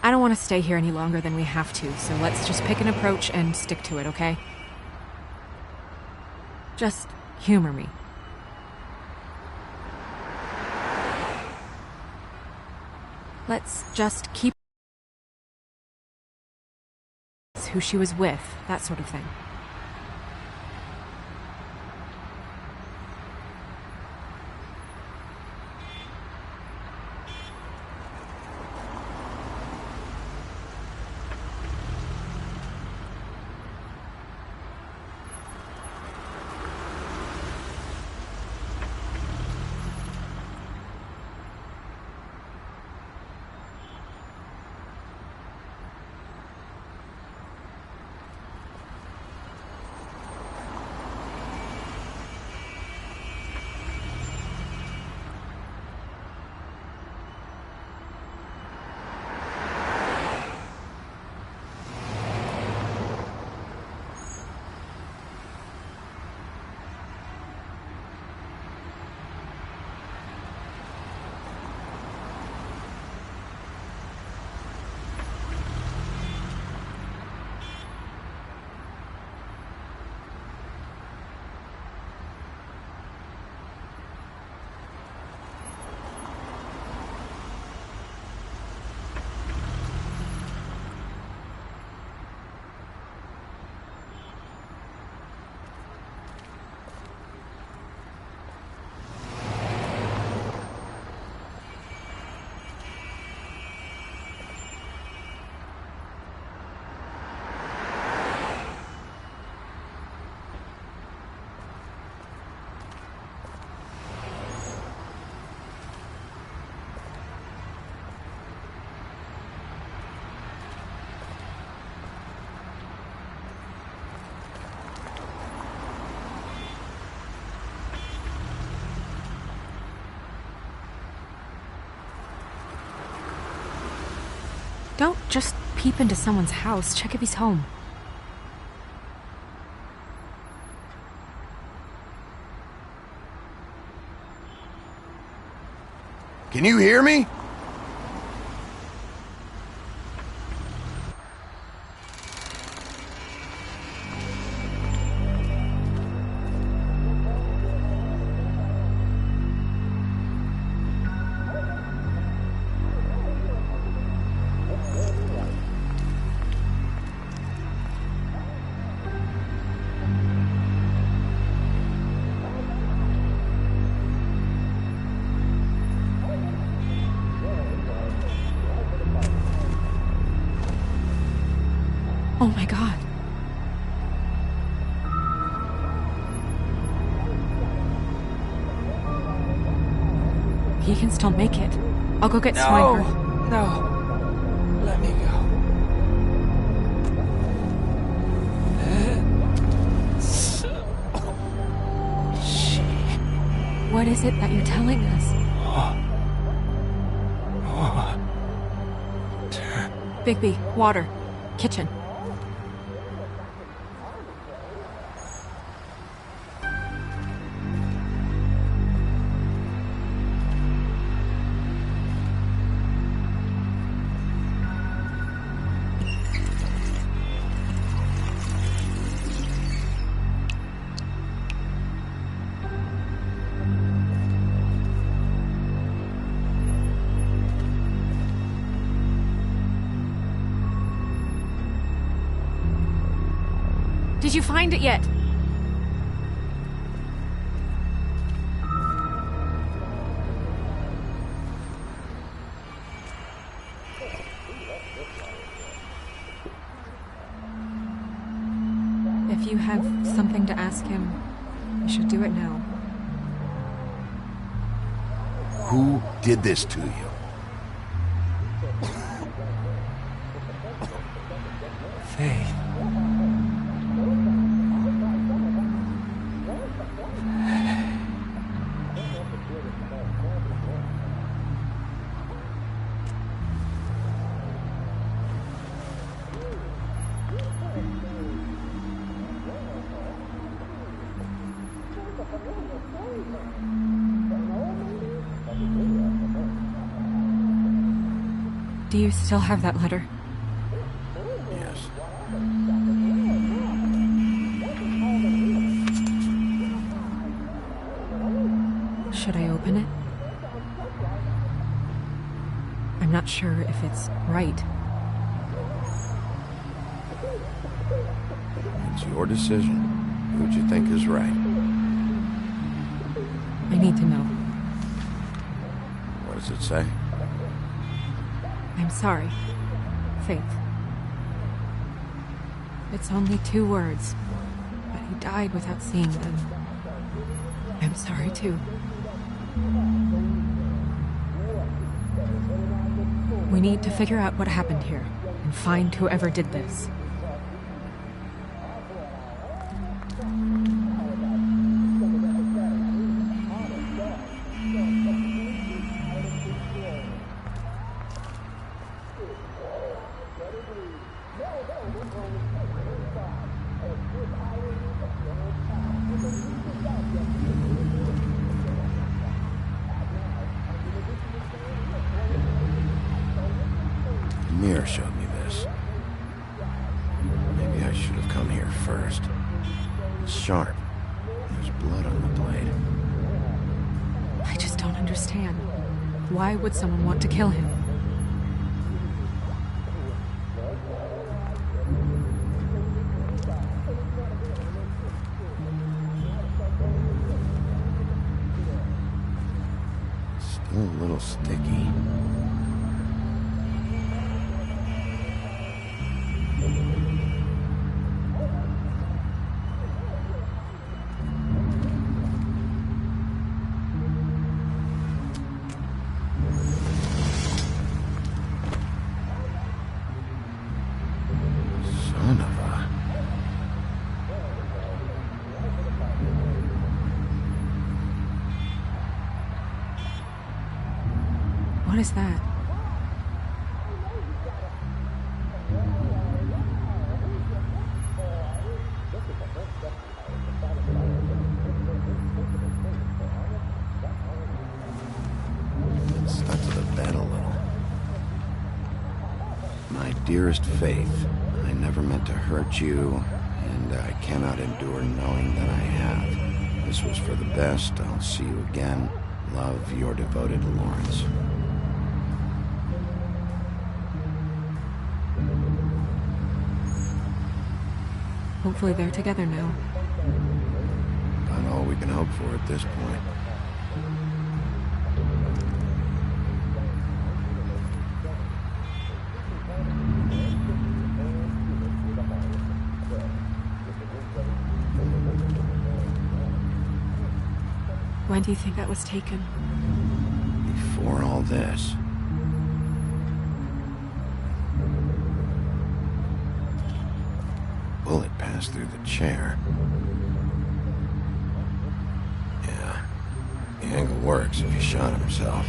I don't want to stay here any longer than we have to, so let's just pick an approach and stick to it, okay? Just humor me. Let's just keep who she was with, that sort of thing. Don't just peep into someone's house. Check if he's home. Can you hear me? Oh my god. He can still make it. I'll go get Swineherd. No. Let me go. What is it that you're telling us? Bigby, water. Kitchen. Did you find it yet? If you have something to ask him, you should do it now. Who did this to you? Faith. Do you still have that letter? Yes. Should I open it? I'm not sure if it's right. It's your decision. Who'd you think is right? I need to know. What does it say? I'm sorry, Faith. It's only 2 words, but he died without seeing them. I'm sorry, too. We need to figure out what happened here and find whoever did this. Mir showed me this. Maybe I should have come here first. It's sharp. There's blood on the blade. I just don't understand. Why would someone want to kill him? Still a little sticky. Son of a... What is that? It stuck to the bed a little. My dearest Faith, I never meant to hurt you, and I cannot endure knowing that I have. This was for the best. I'll see you again. Love, your devoted Lawrence. Hopefully they're together now. About all we can hope for at this point. When do you think that was taken? Before all this. Bullet passed through the chair. Yeah. The angle works if he shot himself.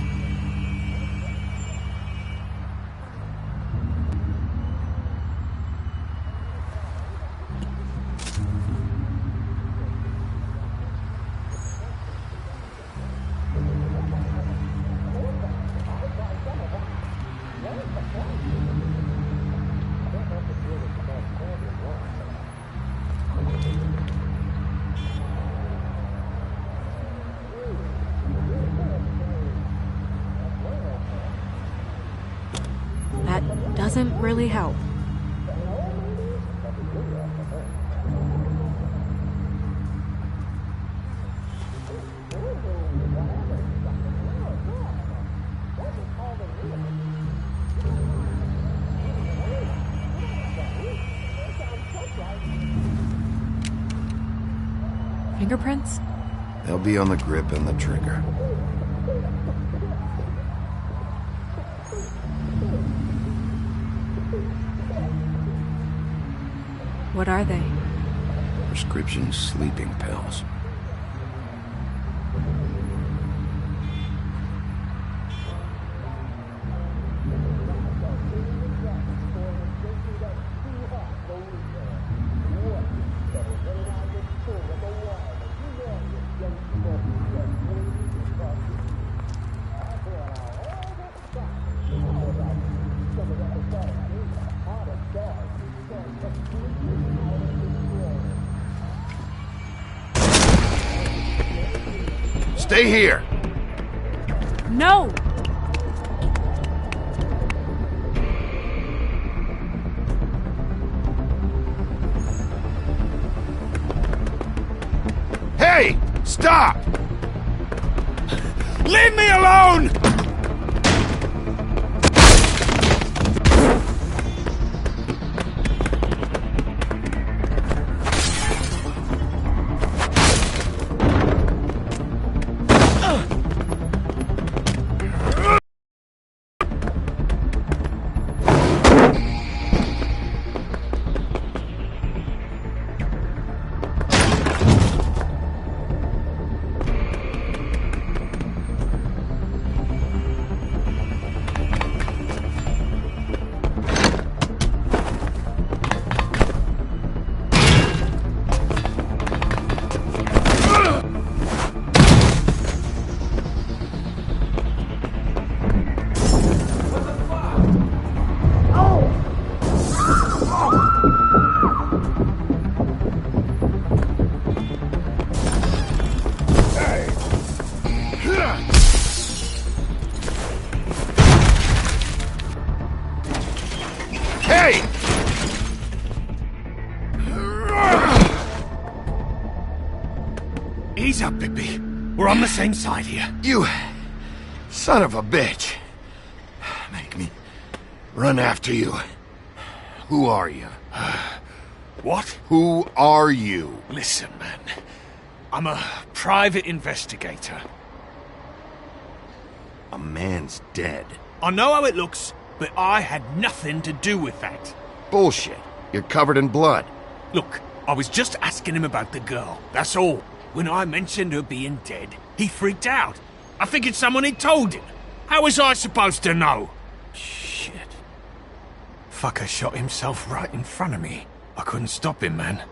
That doesn't really help. Fingerprints? They'll be on the grip and the trigger. What are they? Prescription sleeping pills. Stay here! No! Hey! Stop! Leave me alone! Hey! Ease up, Bigby. We're on the same side here. You son of a bitch. Make me run after you. Who are you? What? Who are you? Listen, man. I'm a private investigator. A man's dead. I know how it looks, but I had nothing to do with that. Bullshit. You're covered in blood. Look, I was just asking him about the girl, that's all. When I mentioned her being dead, he freaked out. I figured someone had told him. How was I supposed to know? Shit. Fucker shot himself right in front of me. I couldn't stop him, man.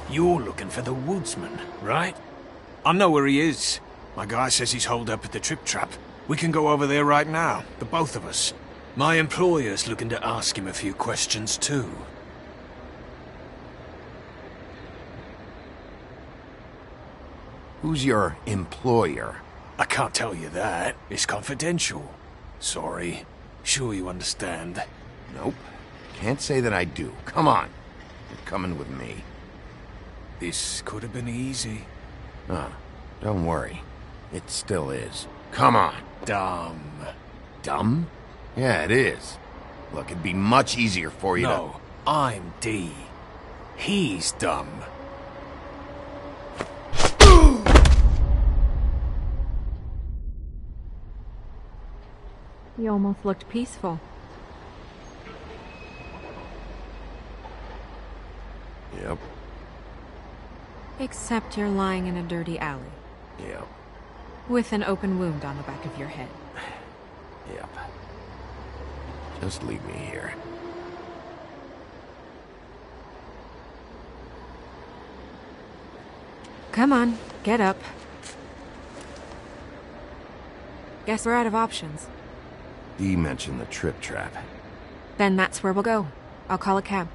You're looking for the woodsman, right? I know where he is. My guy says he's holed up at the Trip Trap. We can go over there right now, the both of us. My employer's looking to ask him a few questions, too. Who's your employer? I can't tell you that. It's confidential. Sorry. Sure you understand. Nope. Can't say that I do. Come on. You're coming with me. This could have been easy. Don't worry. It still is. Come on. Dumb. Dumb? Yeah, it is. Look, it'd be much easier for you No, I'm D. He's dumb. You almost looked peaceful. Yep. Except you're lying in a dirty alley. Yep. With an open wound on the back of your head. Yep. Just leave me here. Come on, get up. Guess we're out of options. Dee mentioned the Trip Trap. Then that's where we'll go. I'll call a cab.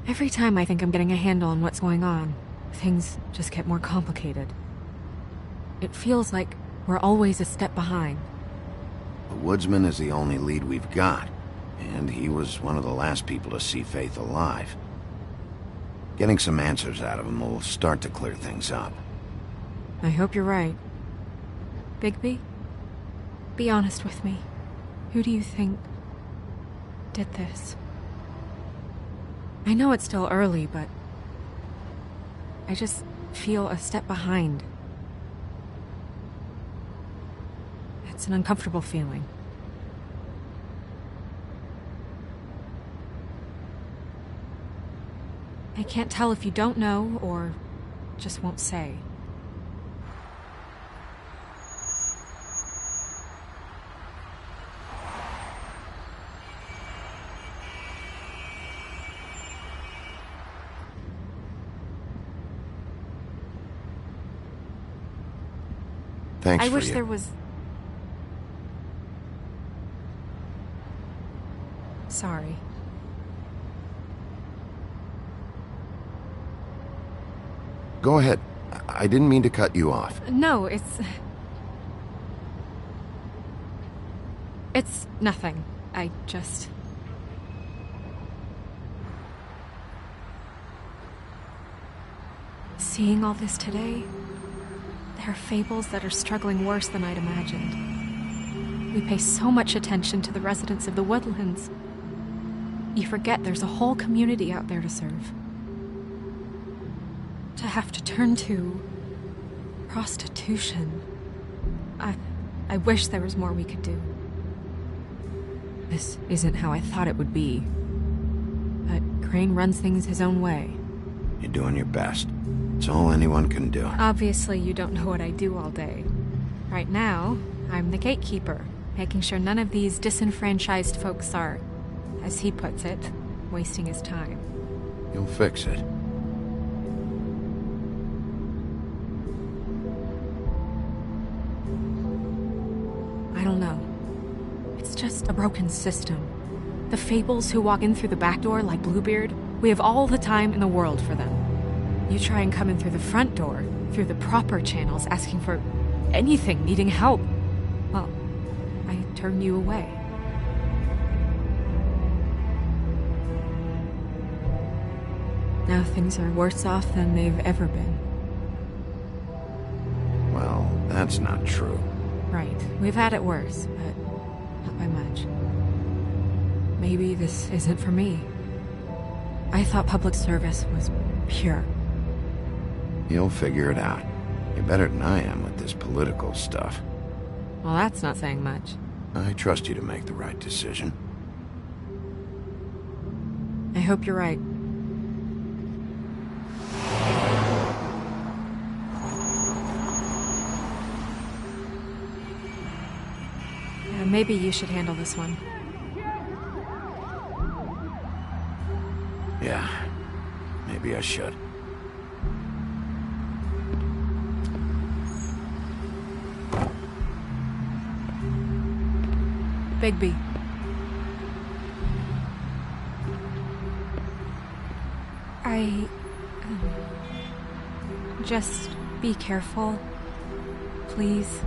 Every time I think I'm getting a handle on what's going on, things just get more complicated. It feels like we're always a step behind. The woodsman is the only lead we've got, and he was one of the last people to see Faith alive. Getting some answers out of him will start to clear things up. I hope you're right. Bigby, Be honest with me. Who do you think did this? I know it's still early, but I just feel a step behind. It's an uncomfortable feeling. I can't tell if you don't know or just won't say. Thanks I for wish you. there was... Sorry. Go ahead. I didn't mean to cut you off. No, it's nothing. I just... Seeing all this today, there are fables that are struggling worse than I'd imagined. We pay so much attention to the residents of the woodlands. You forget there's a whole community out there to serve. To have to turn to prostitution. I wish there was more we could do. This isn't how I thought it would be. But Crane runs things his own way. You're doing your best. It's all anyone can do. Obviously, you don't know what I do all day. Right now, I'm the gatekeeper, making sure none of these disenfranchised folks are, as he puts it, wasting his time. You'll fix it. I don't know. It's just a broken system. The fables who walk in through the back door like Bluebeard, we have all the time in the world for them. You try and come in through the front door, through the proper channels, asking for anything, needing help. Well, I turn you away. Now things are worse off than they've ever been. Well, that's not true. Right. We've had it worse, but not by much. Maybe this isn't for me. I thought public service was pure. You'll figure it out. You're better than I am with this political stuff. Well, that's not saying much. I trust you to make the right decision. I hope you're right. Maybe you should handle this one. Yeah, maybe I should. Bigby. Just be careful, please.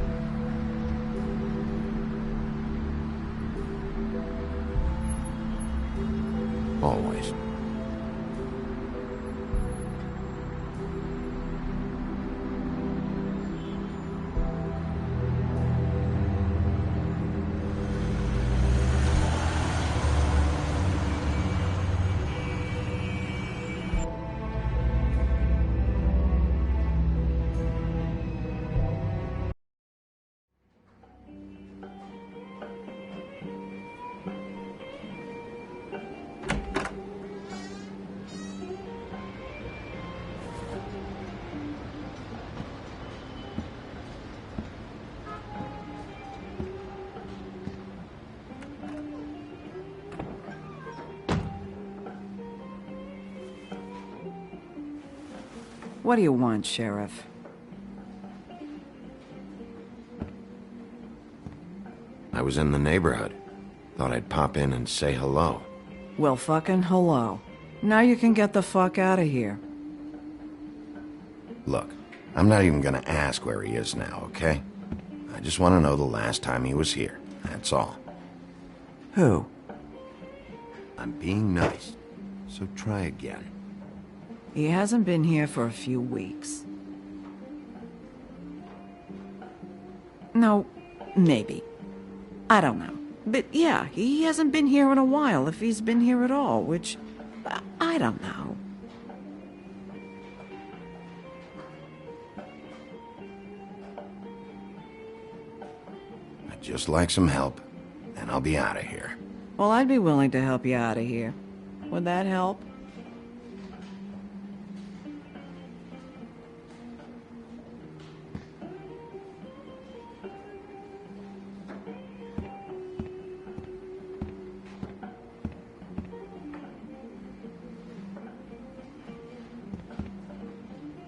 Always. What do you want, Sheriff? I was in the neighborhood. Thought I'd pop in and say hello. Well, fucking hello. Now you can get the fuck out of here. Look, I'm not even gonna ask where he is now, okay? I just want to know the last time he was here. That's all. Who? I'm being nice, so try again. He hasn't been here for a few weeks. No, maybe. I don't know. But yeah, he hasn't been here in a while, if he's been here at all, which... I don't know. I'd just like some help, and I'll be out of here. Well, I'd be willing to help you out of here. Would that help?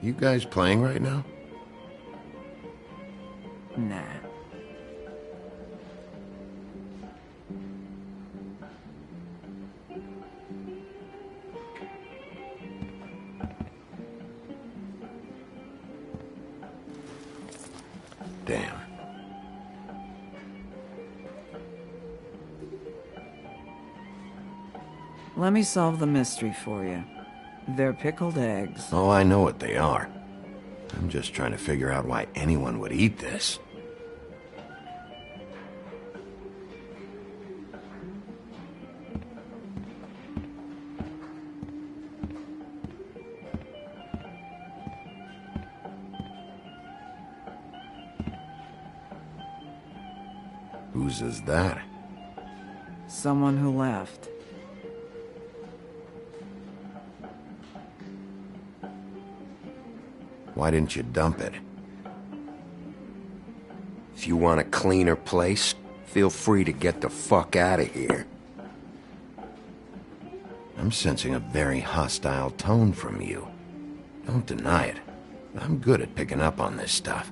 You guys playing right now? Nah. Damn. Let me solve the mystery for you. They're pickled eggs. Oh, I know what they are. I'm just trying to figure out why anyone would eat this. Whose is that? Someone who left. Why didn't you dump it? If you want a cleaner place, feel free to get the fuck out of here. I'm sensing a very hostile tone from you. Don't deny it. I'm good at picking up on this stuff.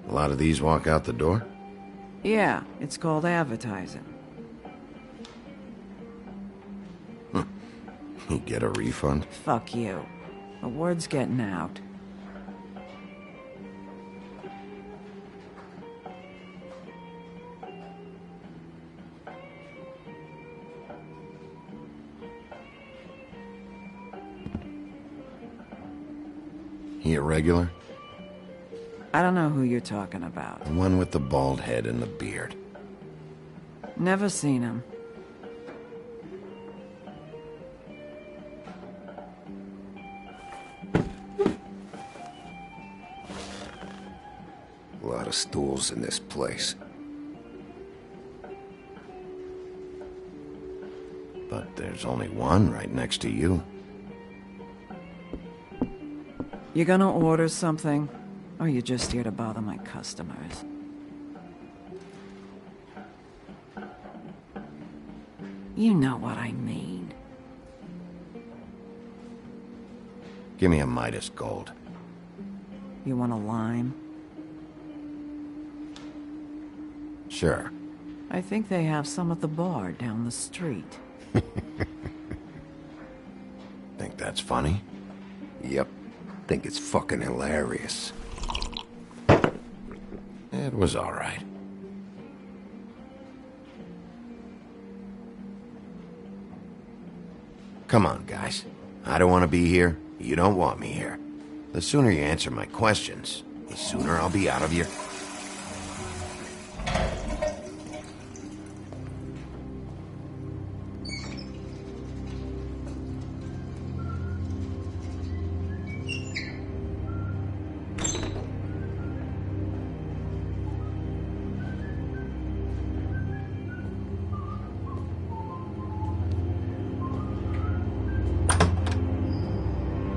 A lot of these walk out the door? Yeah, it's called advertising. You get a refund? Fuck you. The word's getting out. He a regular? I don't know who you're talking about. The one with the bald head and the beard. Never seen him. A lot of stools in this place. But there's only one right next to you. You gonna order something? Or you just here to bother my customers? You know what I mean. Give me a Midas Gold. You want a lime? Sure. I think they have some at the bar down the street. Think that's funny? Yep. Think it's fucking hilarious. It was all right. Come on, guys. I don't want to be here. You don't want me here. The sooner you answer my questions, the sooner I'll be out of here.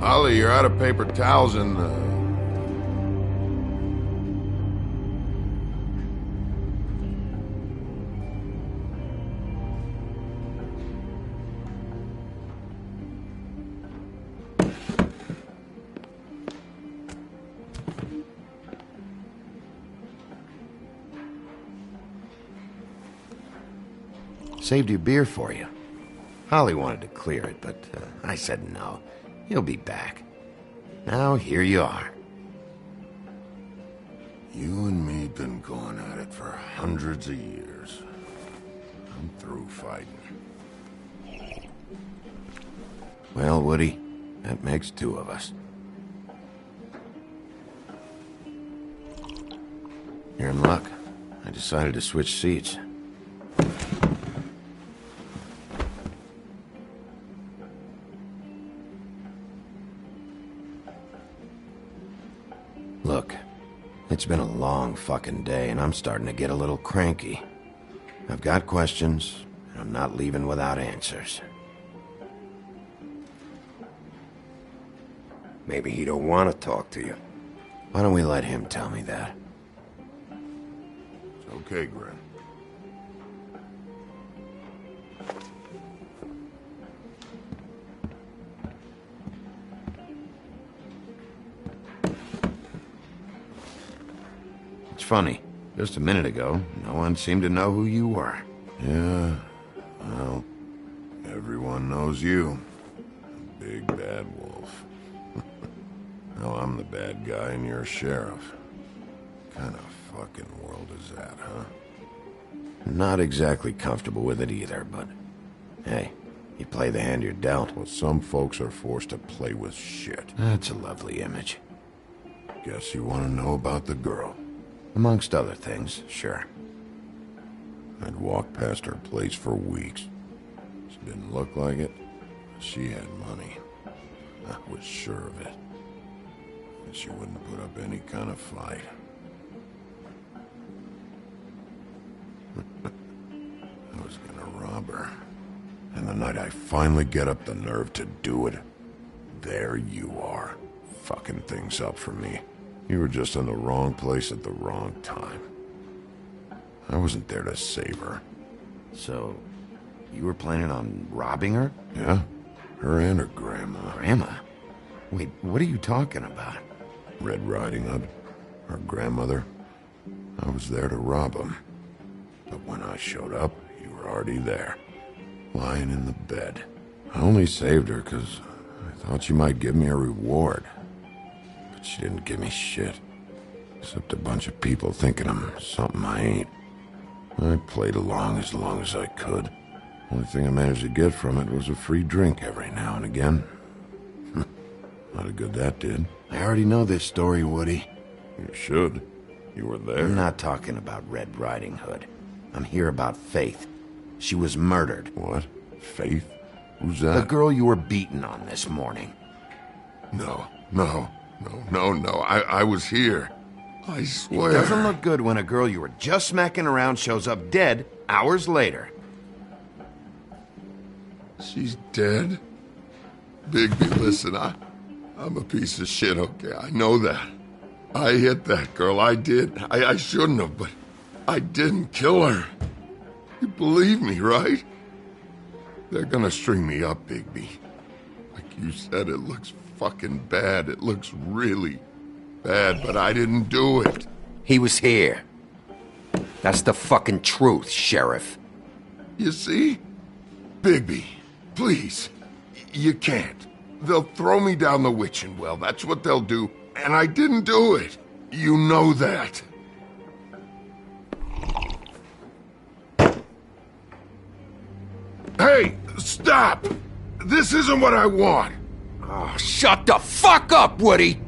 Holly, you're out of paper towels and, saved your beer for you. Holly wanted to clear it, but I said no. He'll be back. Now here you are. You and me been going at it for hundreds of years. I'm through fighting. Well, Woody, that makes two of us. You're in luck. I decided to switch seats. Look, it's been a long fucking day, and I'm starting to get a little cranky. I've got questions, and I'm not leaving without answers. Maybe he don't want to talk to you. Why don't we let him tell me that? It's okay, Grim. It's funny. Just a minute ago, no one seemed to know who you were. Yeah, well, everyone knows you. The big bad wolf. Now I'm the bad guy and you're a sheriff. What kind of fucking world is that, huh? Not exactly comfortable with it either, but hey, you play the hand you're dealt. Well, some folks are forced to play with shit. That's a lovely image. Guess you want to know about the girl. Amongst other things, sure. I'd walked past her place for weeks. She didn't look like it. She had money. I was sure of it. And she wouldn't put up any kind of fight. I was gonna rob her. And the night I finally get up the nerve to do it, there you are, fucking things up for me. You were just in the wrong place at the wrong time. I wasn't there to save her. So, you were planning on robbing her? Yeah, her and her grandma. Grandma? Wait, what are you talking about? Red Riding Hood, her grandmother. I was there to rob them. But when I showed up, you were already there, lying in the bed. I only saved her because I thought she might give me a reward. But she didn't give me shit. Except a bunch of people thinking I'm something I ain't. I played along as I could. Only thing I managed to get from it was a free drink every now and again. Not a good that did. I already know this story, Woody. You should. You were there. I'm not talking about Red Riding Hood. I'm here about Faith. She was murdered. What? Faith? Who's that? The girl you were beating on this morning. No. I was here. I swear. It doesn't look good when a girl you were just smacking around shows up dead hours later. She's dead? Bigby, listen, I'm a piece of shit, okay? I know that. I hit that girl, I did. I shouldn't have, but I didn't kill her. You believe me, right? They're gonna string me up, Bigby. Like you said, it looks fucking bad. It looks really bad, but I didn't do it. He was here. That's the fucking truth, Sheriff. You see? Bigby, please. You can't. They'll throw me down the witching well. That's what they'll do. And I didn't do it. You know that. Hey, stop! This isn't what I want. Oh, shut the fuck up, Woody!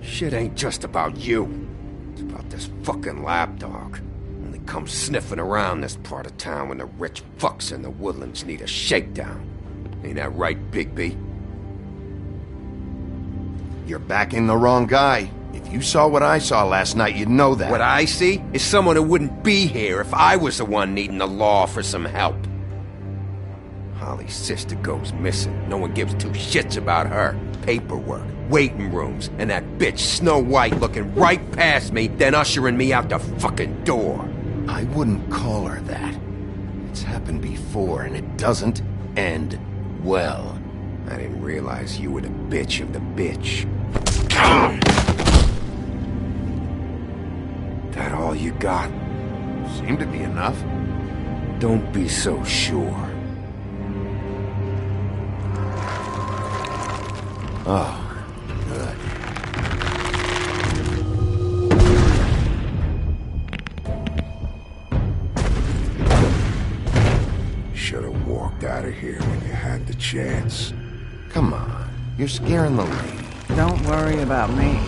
Shit ain't just about you. It's about this fucking lapdog. Only comes sniffing around this part of town when the rich fucks in the woodlands need a shakedown. Ain't that right, Bigby? You're backing the wrong guy. If you saw what I saw last night, you'd know that. What I see is someone who wouldn't be here if I was the one needing the law for some help. Holly's sister goes missing. No one gives two shits about her. Paperwork, waiting rooms, and that bitch Snow White looking right past me, then ushering me out the fucking door. I wouldn't call her that. It's happened before, and it doesn't end well. I didn't realize you were the bitch of the bitch. That all you got? Seemed to be enough. Don't be so sure. Oh, good. chance. Come on, you're scaring the lady. Don't worry about me.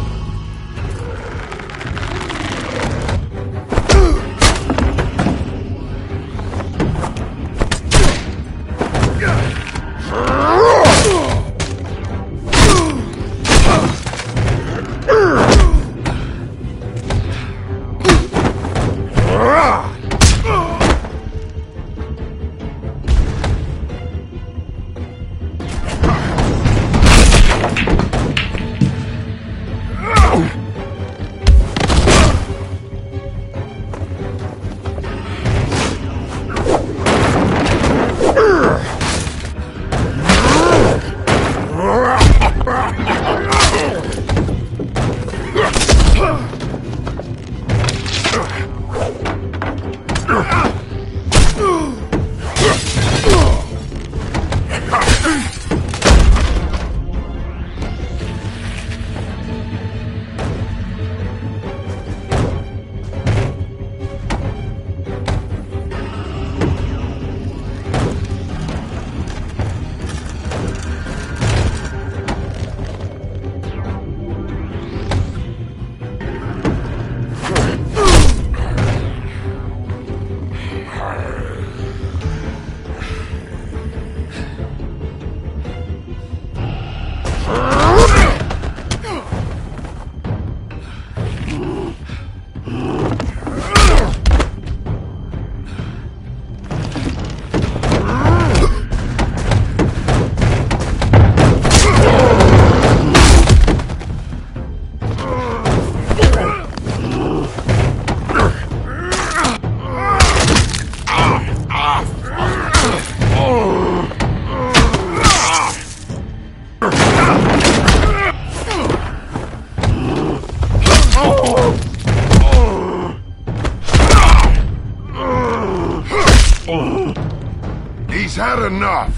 He's had enough.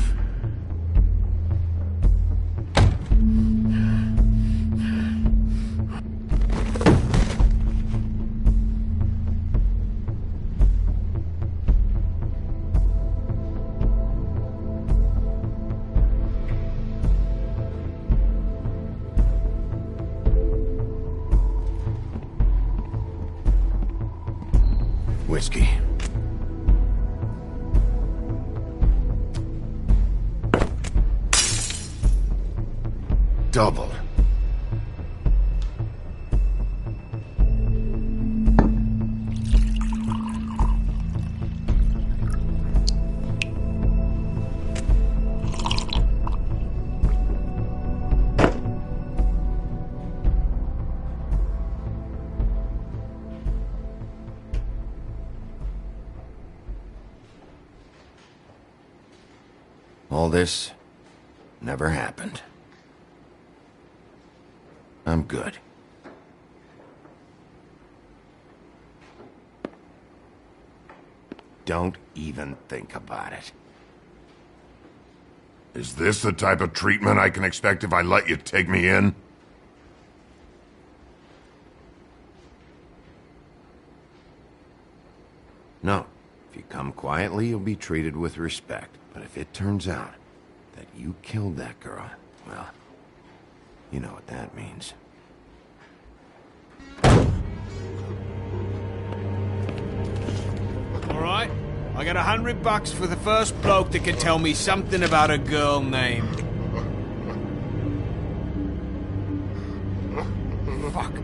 Whiskey. Double. All this never happened. I'm good. Don't even think about it. Is this the type of treatment I can expect if I let you take me in? No. If you come quietly, you'll be treated with respect. But if it turns out that you killed that girl, well, you know what that means. All right, I got $100 for the first bloke that can tell me something about a girl named... Fuck.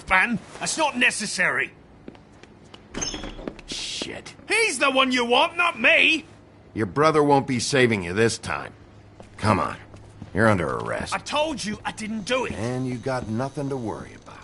Man, that's not necessary. Shit. He's the one you want, not me. Your brother won't be saving you this time. Come on. You're under arrest. I told you I didn't do it. And you got nothing to worry about.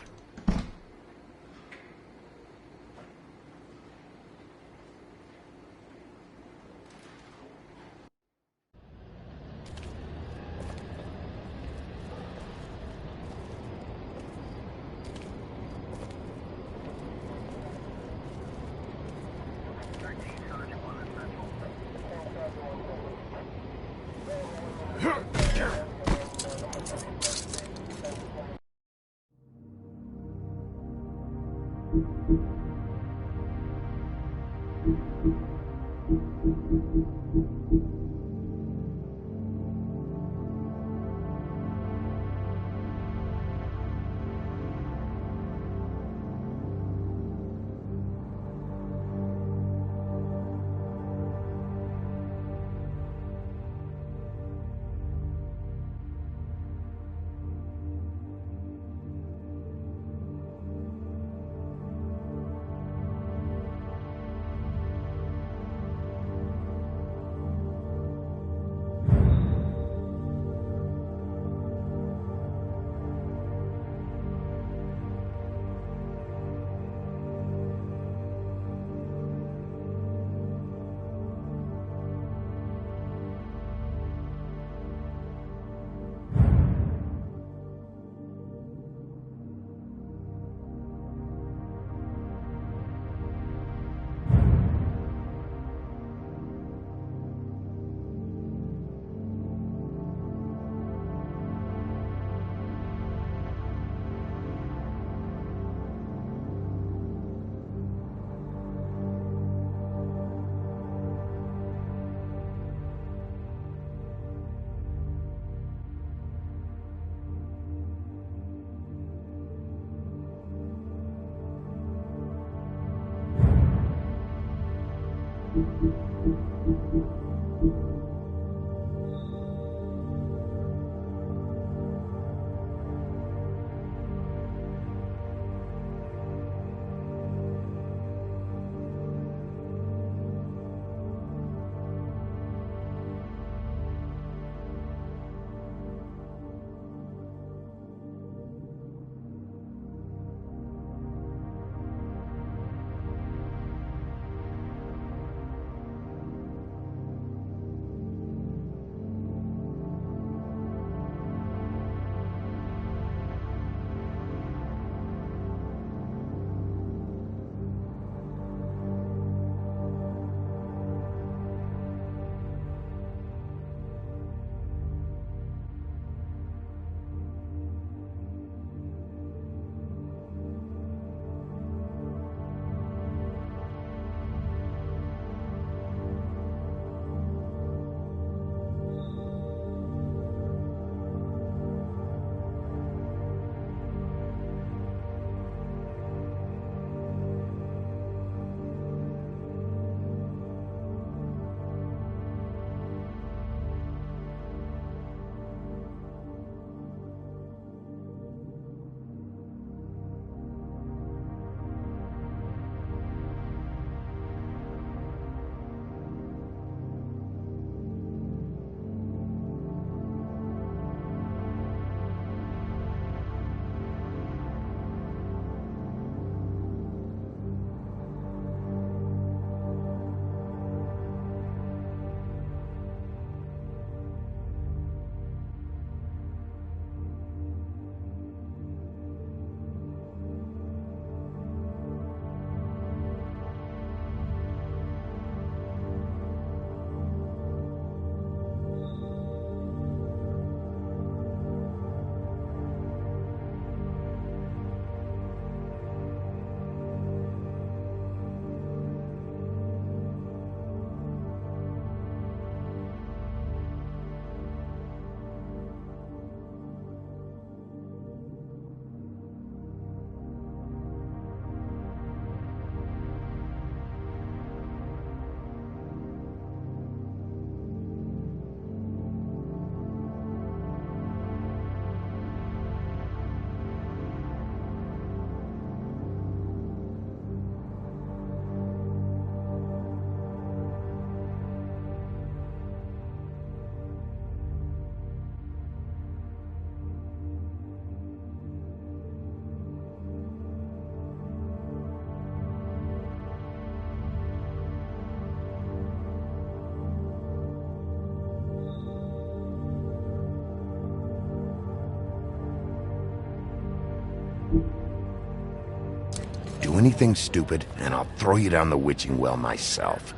Do anything stupid, and I'll throw you down the witching well myself.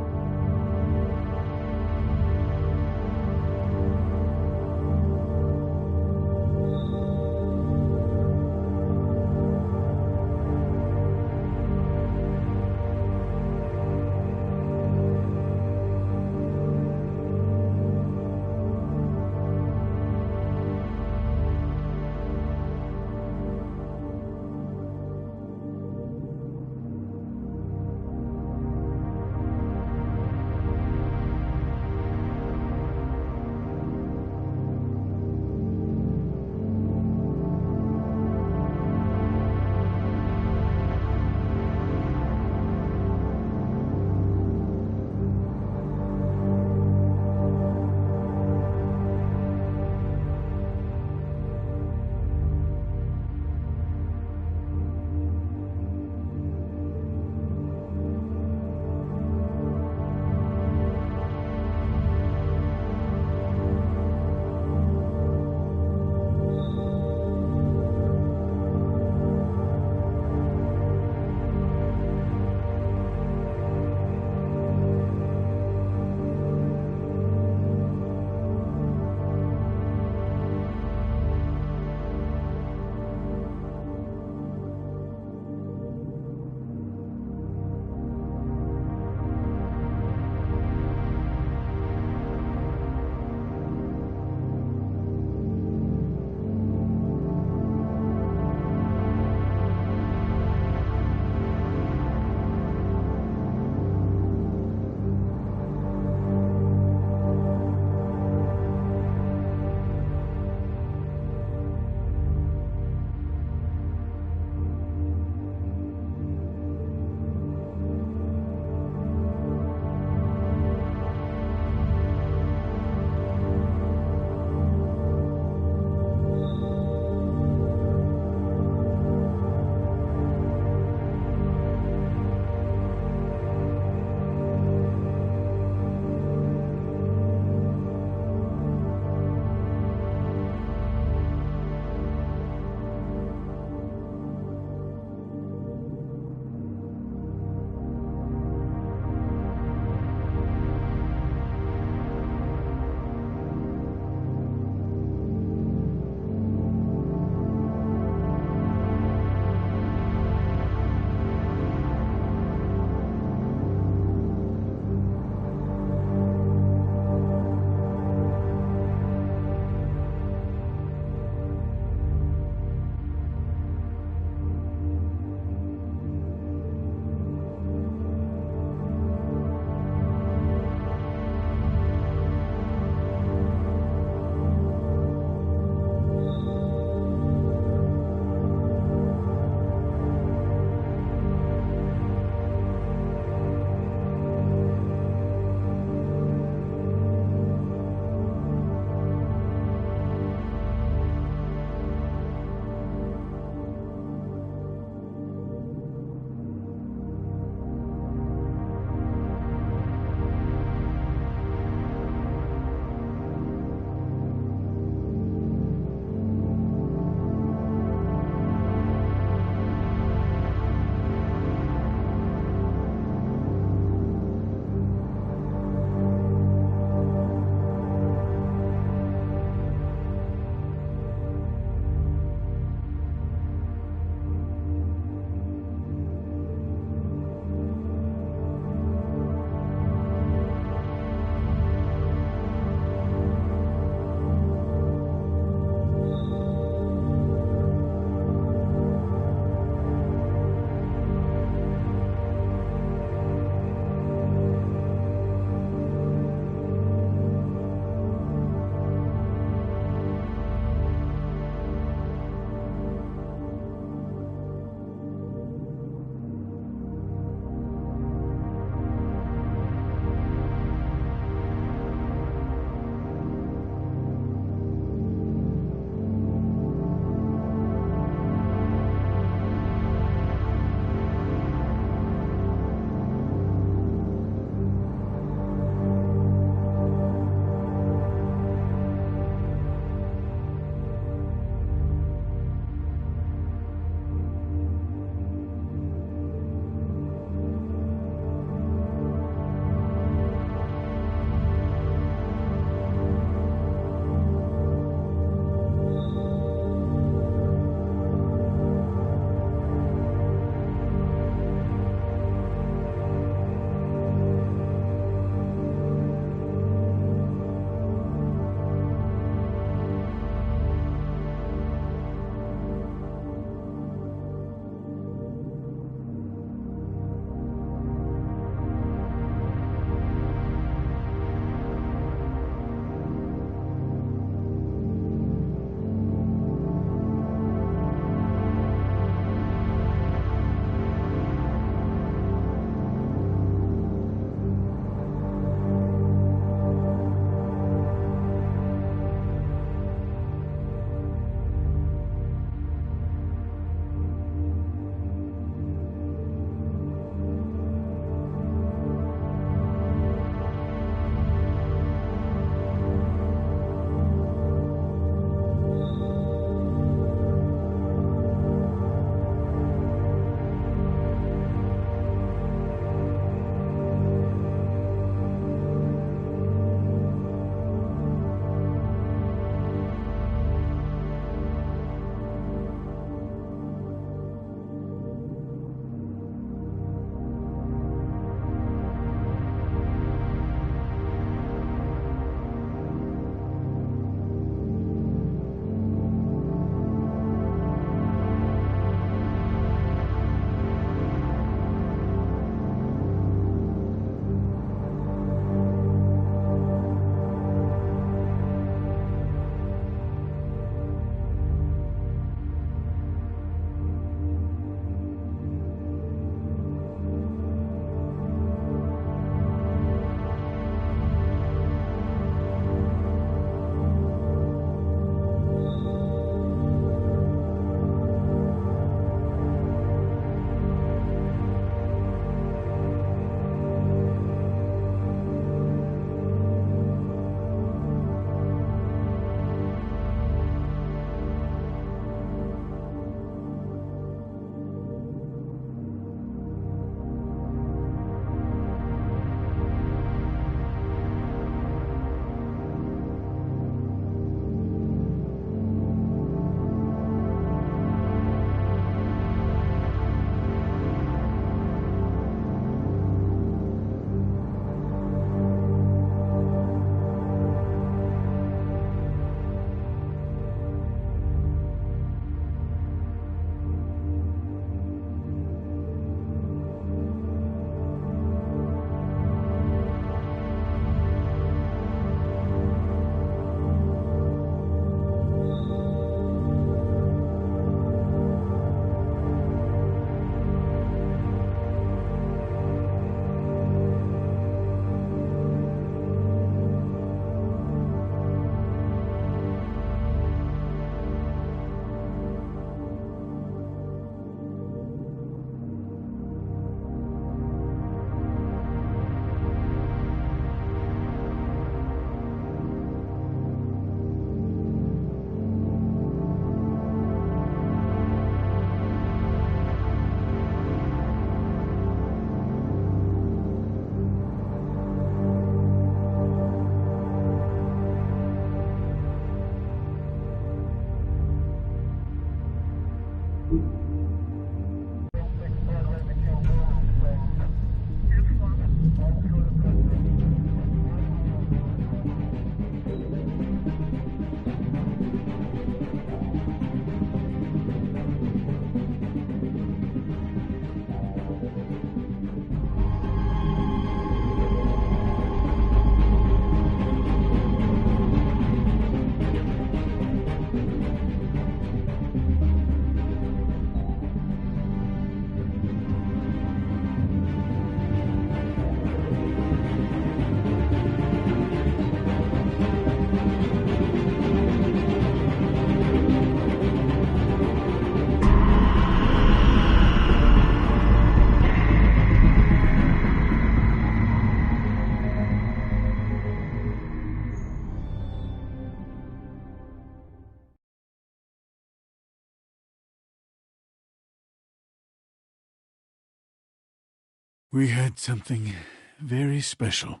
We had something very special.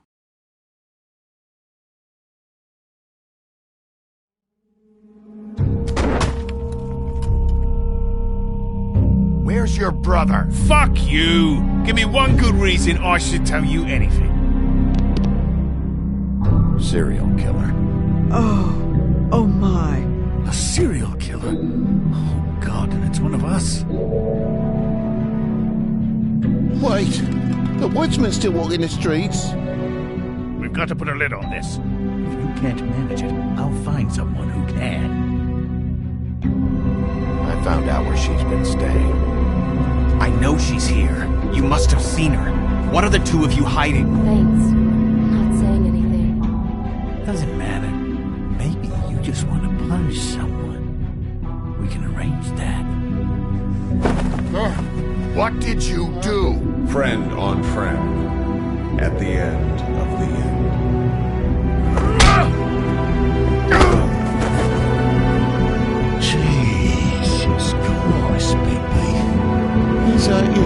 Where's your brother? Fuck you! Give me one good reason I should tell you anything. Serial killer. Oh my. A serial killer? Oh God, and it's one of us? Wait, the woodsman's still walking the streets. We've got to put a lid on this. If you can't manage it, I'll find someone who can. I found out where she's been staying. I know she's here. You must have seen her. What are the two of you hiding? Thanks. Not saying anything. Doesn't matter. Maybe you just want to punish someone. We can arrange that. What did you do? Friend on friend. At the end of the end. Jesus Christ, baby. Is that you?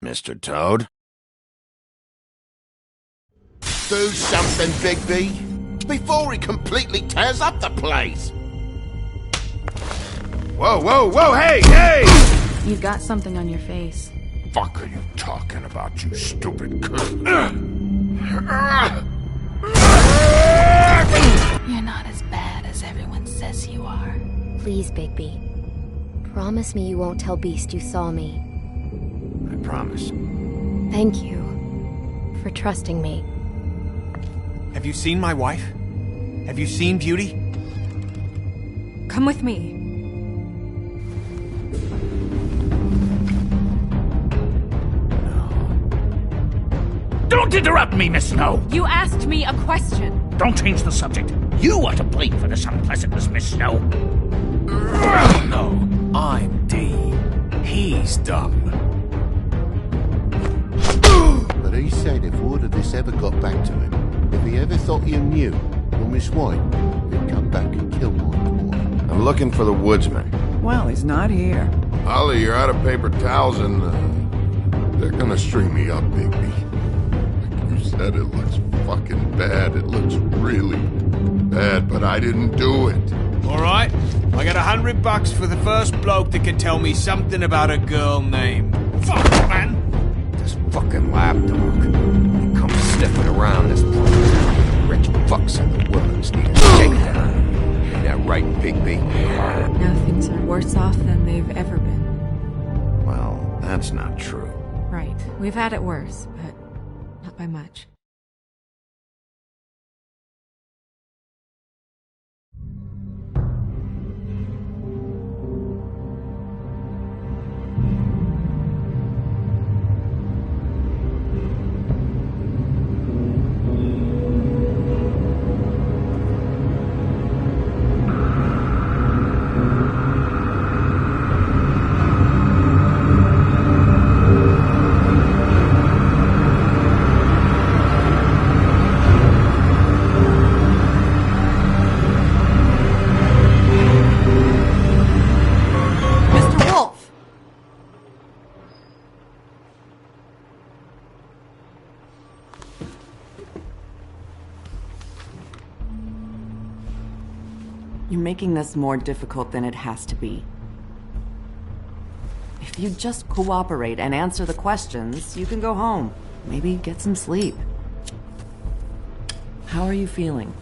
Mr. Toad? Do something, Bigby, before he completely tears up the place. Whoa, whoa, whoa, hey, hey! You've got something on your face. Fuck are you talking about, you stupid cunt? You're not as bad as everyone says you are. Please, Bigby. Promise me you won't tell Beast you saw me. I promise. Thank you for trusting me. Have you seen my wife? Have you seen Beauty? Come with me. Don't interrupt me, Miss Snow! You asked me a question. Don't change the subject. You are to blame for this unpleasantness, Miss Snow. No, I'm D. He's dumb. But he said if word of this ever got back to him, if he ever thought you knew, or Miss White, he'd come back and kill my boy. I'm looking for the woodsman. Well, he's not here. Holly, you're out of paper towels and, they're gonna string me up, Bigby. Like you said, it looks fucking bad. It looks really bad, but I didn't do it. Alright, I got $100 for the first bloke that can tell me something about a girl named... Fuck, man! This fucking lapdog. He comes sniffing around this place. Rich fucks in the woods need a shakedown. Ain't that right, Bigby? Now things are worse off than they've ever been. Well, that's not true. Right. We've had it worse, but not by much. You're making this more difficult than it has to be. If you just cooperate and answer the questions, you can go home. Maybe get some sleep. How are you feeling?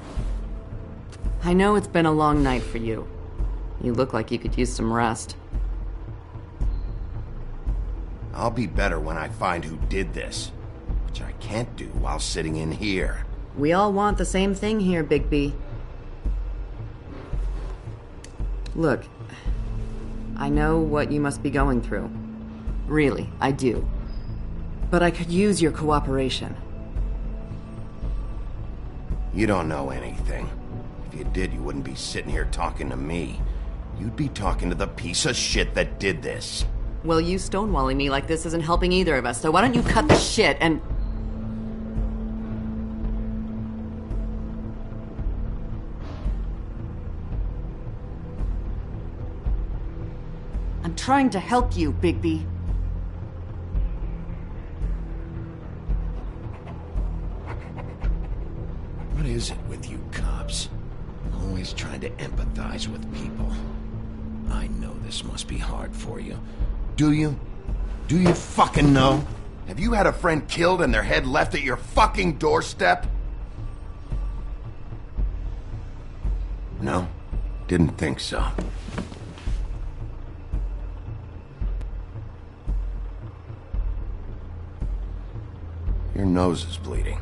I know it's been a long night for you. You look like you could use some rest. I'll be better when I find who did this, which I can't do while sitting in here. We all want the same thing here, Bigby. Look, I know what you must be going through. Really, I do. But I could use your cooperation. You don't know anything. If you did, you wouldn't be sitting here talking to me. You'd be talking to the piece of shit that did this. Well, you stonewalling me like this isn't helping either of us, so why don't you cut the shit and... I'm trying to help you, Bigby. What is it with you cops? Always trying to empathize with people. I know this must be hard for you. Do you? Do you fucking know? Have you had a friend killed and their head left at your fucking doorstep? No? Didn't think so. Your nose is bleeding.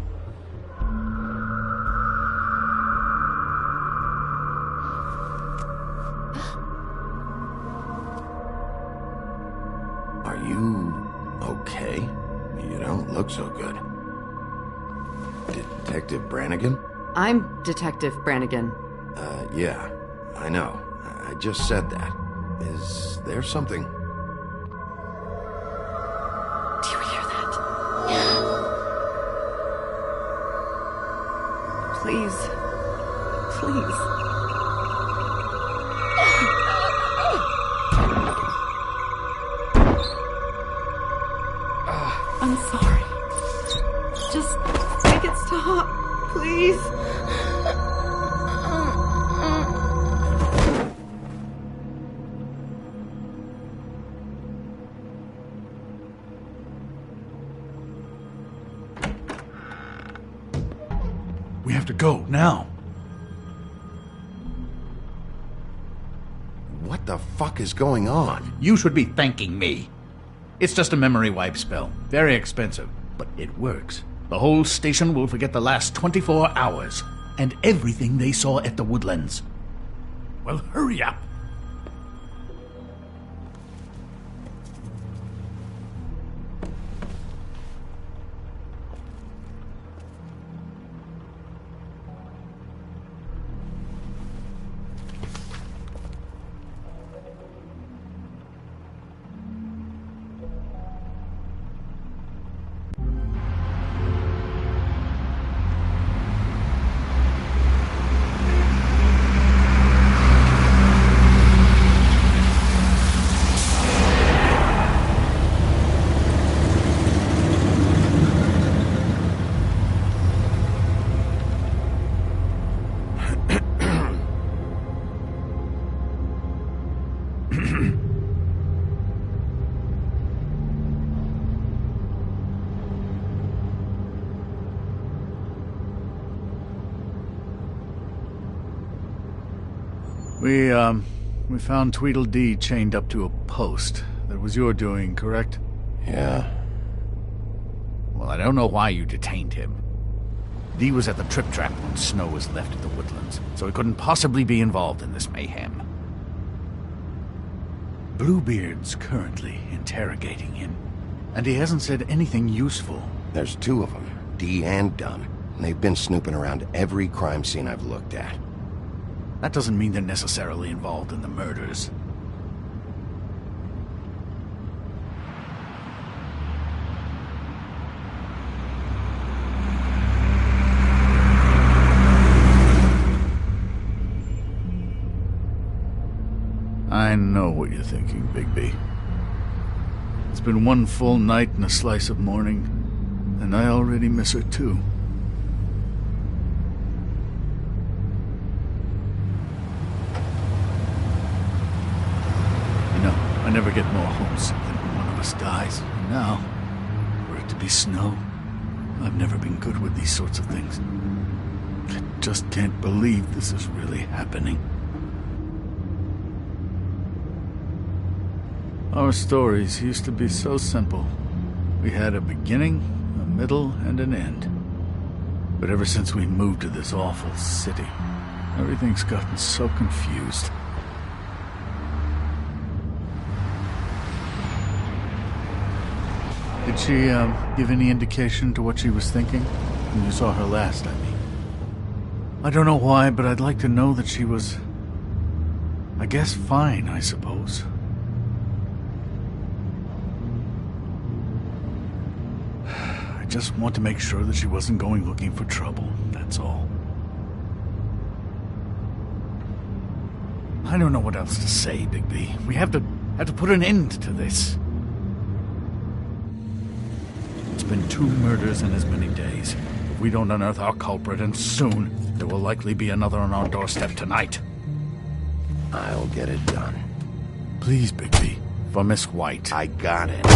Are you okay? You don't look so good. Detective Brannigan? I'm Detective Brannigan. Yeah, I know. I just said that. Is there something? Do you hear that? Please. Please. I'm sorry. Just make it stop, please. We have to go, now. What the fuck is going on? You should be thanking me. It's just a memory wipe spell. Very expensive, but it works. The whole station will forget the last 24 hours, and everything they saw at the Woodlands. Well, hurry up. We found Tweedledee chained up to a post. That was your doing, correct? Yeah. Well, I don't know why you detained him. Dee was at the Trip Trap when Snow was left at the Woodlands, so he couldn't possibly be involved in this mayhem. Bluebeard's currently interrogating him, and he hasn't said anything useful. There's two of them, Dee and Dunn, and they've been snooping around every crime scene I've looked at. That doesn't mean they're necessarily involved in the murders. I know what you're thinking, Bigby. It's been one full night and a slice of morning, and I already miss her too. I never get more homesick than when one of us dies. And now, for it to be Snow, I've never been good with these sorts of things. I just can't believe this is really happening. Our stories used to be so simple. We had a beginning, a middle, and an end. But ever since we moved to this awful city, everything's gotten so confused. Did she, give any indication to what she was thinking? When you saw her last, I mean. I don't know why, but I'd like to know that she was... I guess fine, I suppose. I just want to make sure that she wasn't going looking for trouble, that's all. I don't know what else to say, Bigby. We have to put an end to this. It's been 2 murders in as many days. If we don't unearth our culprit, and soon, there will likely be another on our doorstep tonight. I'll get it done. Please, Bigby. For Miss White. I got it.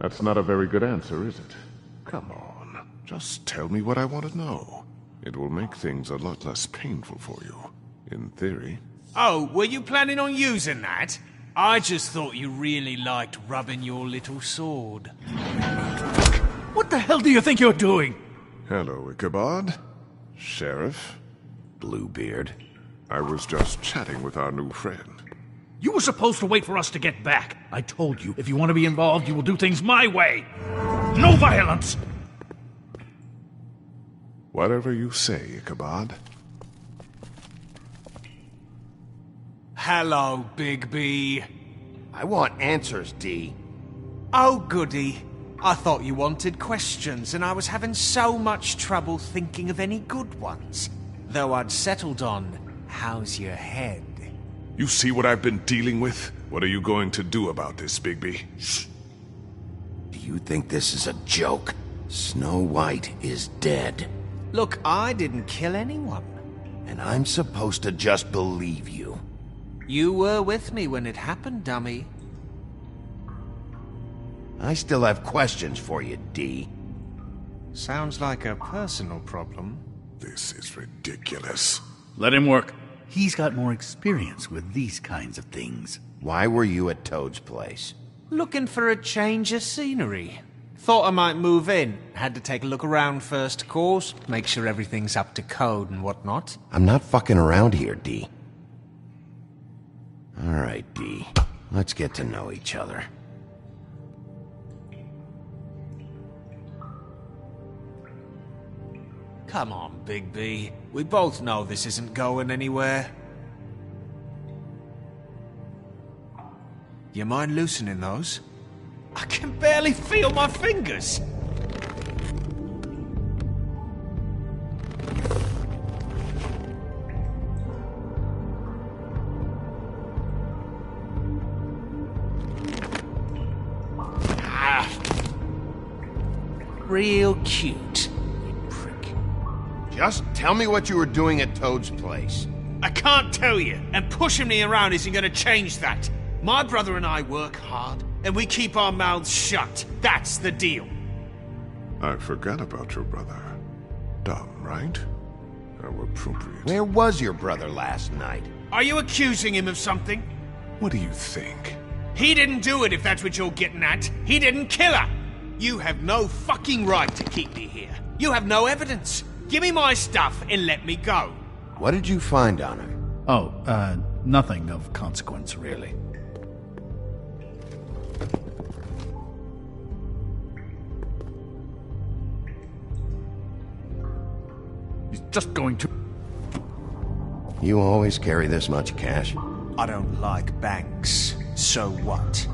That's not a very good answer, is it? Come on, just tell me what I want to know. It will make things a lot less painful for you, in theory. Oh, were you planning on using that? I just thought you really liked rubbing your little sword. What the hell do you think you're doing? Hello, Ichabod. Sheriff. Bluebeard. I was just chatting with our new friend. You were supposed to wait for us to get back. I told you, if you want to be involved, you will do things my way. No violence! Whatever you say, Ichabod. Hello, Big B. I want answers, D. Oh, goody. I thought you wanted questions, and I was having so much trouble thinking of any good ones. Though I'd settled on, how's your head? You see what I've been dealing with? What are you going to do about this, Bigby? Shh. Do you think this is a joke? Snow White is dead. Look, I didn't kill anyone. And I'm supposed to just believe you. You were with me when it happened, dummy. I still have questions for you, D. Sounds like a personal problem. This is ridiculous. Let him work. He's got more experience with these kinds of things. Why were you at Toad's place? Looking for a change of scenery. Thought I might move in. Had to take a look around first, of course. Make sure everything's up to code and whatnot. I'm not fucking around here, D. All right, D. Let's get to know each other. Come on, Big B. We both know this isn't going anywhere. You mind loosening those? I can barely feel my fingers! Real cute. Just tell me what you were doing at Toad's place. I can't tell you, and pushing me around isn't going to change that. My brother and I work hard, and we keep our mouths shut. That's the deal. I forgot about your brother. Dumb, right? How appropriate. Where was your brother last night? Are you accusing him of something? What do you think? He didn't do it, if that's what you're getting at. He didn't kill her. You have no fucking right to keep me here. You have no evidence. Give me my stuff and let me go. What did you find on her? Oh, nothing of consequence, really. He's just going to... You always carry this much cash? I don't like banks. So what?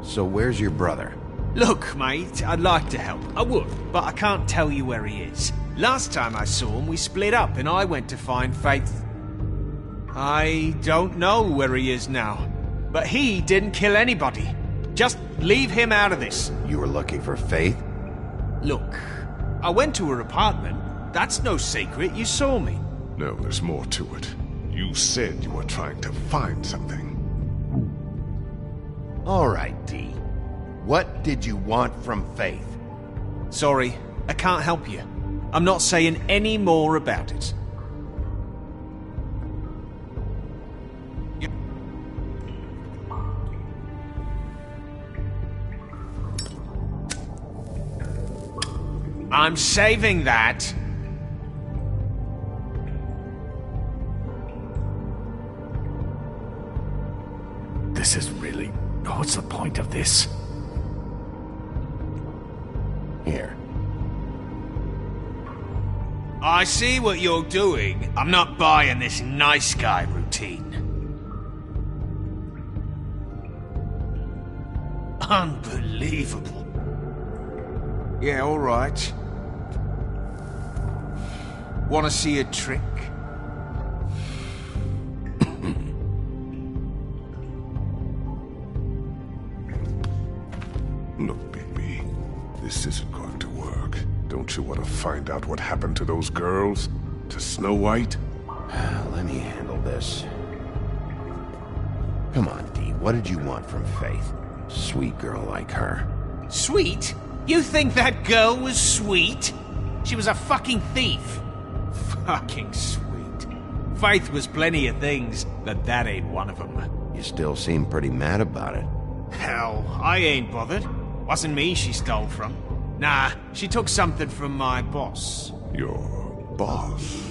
So where's your brother? Look, mate, I'd like to help. I would, but I can't tell you where he is. Last time I saw him, we split up and I went to find Faith. I don't know where he is now, but he didn't kill anybody. Just leave him out of this. You were looking for Faith? Look, I went to her apartment. That's no secret, you saw me. No, there's more to it. You said you were trying to find something. All right, D. What did you want from Faith? Sorry, I can't help you. I'm not saying any more about it. I'm saving that. This is really... What's the point of this? Here. I see what you're doing. I'm not buying this nice guy routine. Unbelievable. Yeah, all right. Want to see a trick? Look, Bigby, this isn't going to work. Don't you want to find out what happened to those girls? To Snow White? Let me handle this. Come on, Dee. What did you want from Faith? Sweet girl like her. Sweet? You think that girl was sweet? She was a fucking thief. Fucking sweet. Faith was plenty of things, but that ain't one of them. You still seem pretty mad about it. Hell, I ain't bothered. Wasn't me she stole from. Nah, she took something from my boss. Your boss?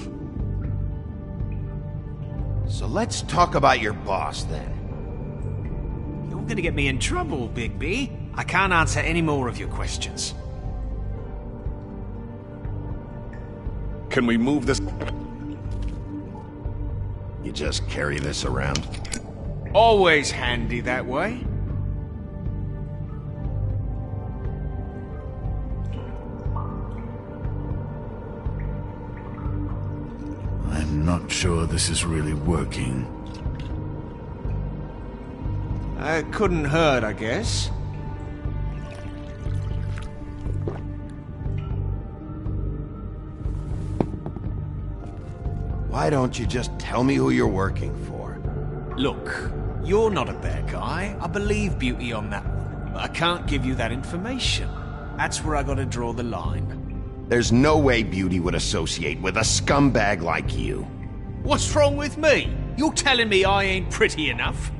So let's talk about your boss, then. You're gonna get me in trouble, Big B. I can't answer any more of your questions. Can we move this? You just carry this around? Always handy that way. I'm not sure this is really working. It couldn't hurt, I guess. Why don't you just tell me who you're working for? Look, you're not a bad guy. I believe Beauty on that one. But I can't give you that information. That's where I gotta draw the line. There's no way Beauty would associate with a scumbag like you. What's wrong with me? You're telling me I ain't pretty enough?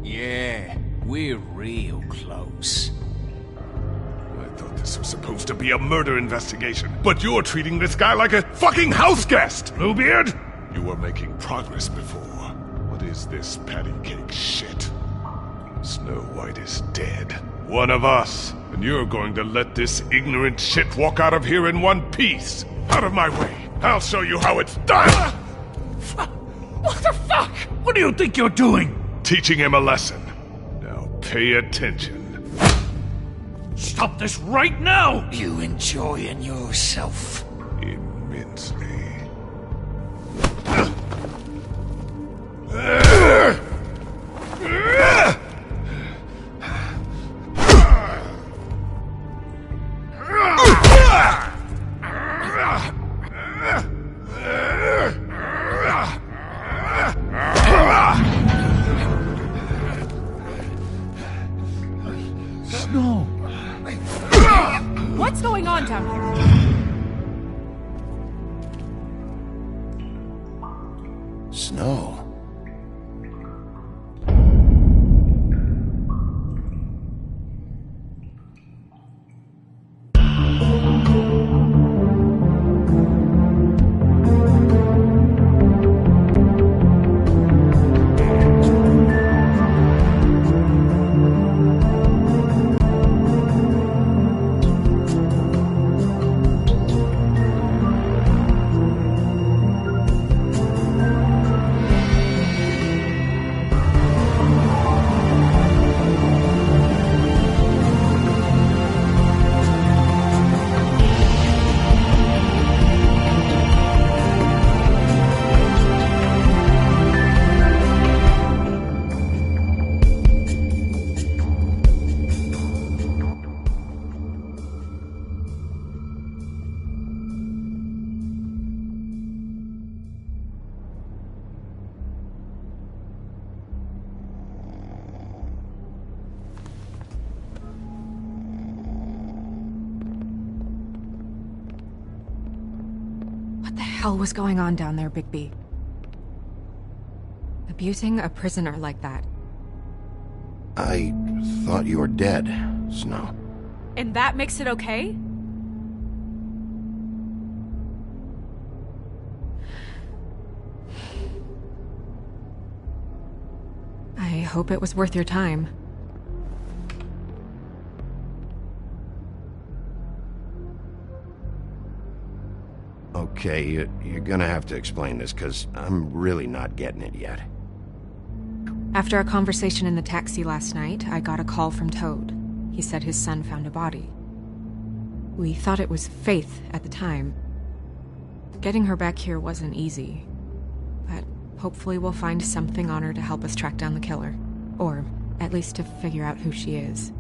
Yeah, we're real close. I thought this was supposed to be a murder investigation, but you're treating this guy like a fucking house guest, Bluebeard! You were making progress before. What is this patty cake shit? Snow White is dead. One of us. And you're going to let this ignorant shit walk out of here in one piece. Out of my way. I'll show you how it's done! What the fuck? What do you think you're doing? Teaching him a lesson. Now pay attention. Stop this right now! You enjoying yourself? Immensely. No. What's going on down here? Snow. What the hell was going on down there, Bigby? Abusing a prisoner like that. I thought you were dead, Snow. And that makes it okay? I hope it was worth your time. Okay, you're gonna have to explain this, because I'm really not getting it yet. After a conversation in the taxi last night, I got a call from Toad. He said his son found a body. We thought it was Faith at the time. Getting her back here wasn't easy, but hopefully we'll find something on her to help us track down the killer. Or at least to figure out who she is.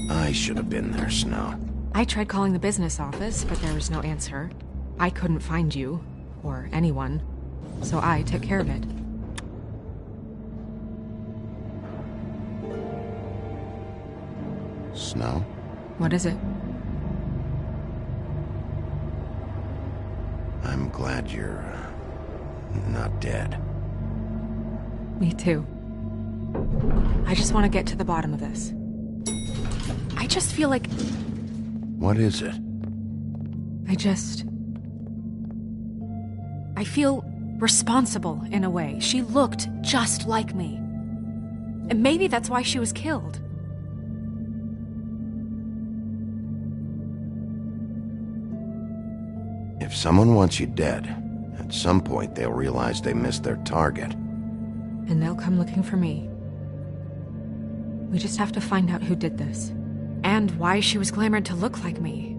I should have been there, Snow. I tried calling the business office, but there was no answer. I couldn't find you. or anyone, so I took care of it. Snow? What is it? I'm glad you're not dead. Me too. I just want to get to the bottom of this. I just feel like... What is it? I feel responsible in a way. She looked just like me. And maybe that's why she was killed. If someone wants you dead, at some point they'll realize they missed their target. And they'll come looking for me. We just have to find out who did this. And why she was glamored to look like me.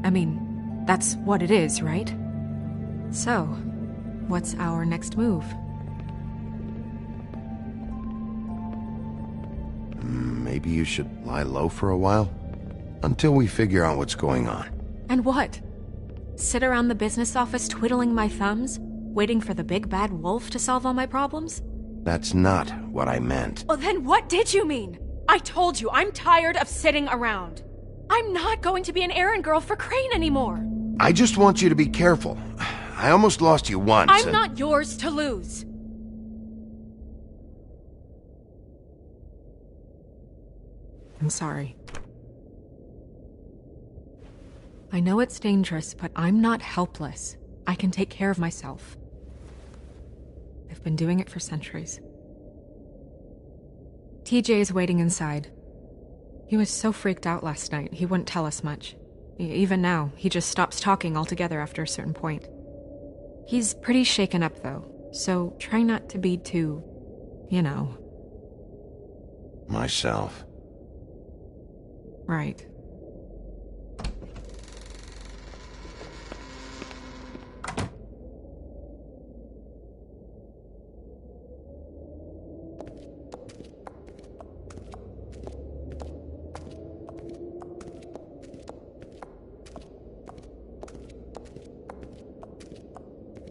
I mean, that's what it is, right? So, what's our next move? Maybe you should lie low for a while? Until we figure out what's going on. And what? Sit around the business office twiddling my thumbs, waiting for the big bad wolf to solve all my problems? That's not what I meant. Well, then what did you mean? I told you, I'm tired of sitting around. I'm not going to be an errand girl for Crane anymore. I just want you to be careful. I almost lost you once. I'm not yours to lose. I'm sorry. I know it's dangerous, but I'm not helpless. I can take care of myself. I've been doing it for centuries. TJ is waiting inside. He was so freaked out last night, he wouldn't tell us much. Even now, he just stops talking altogether after a certain point. He's pretty shaken up, though, so try not to be too, you know. Myself. Right.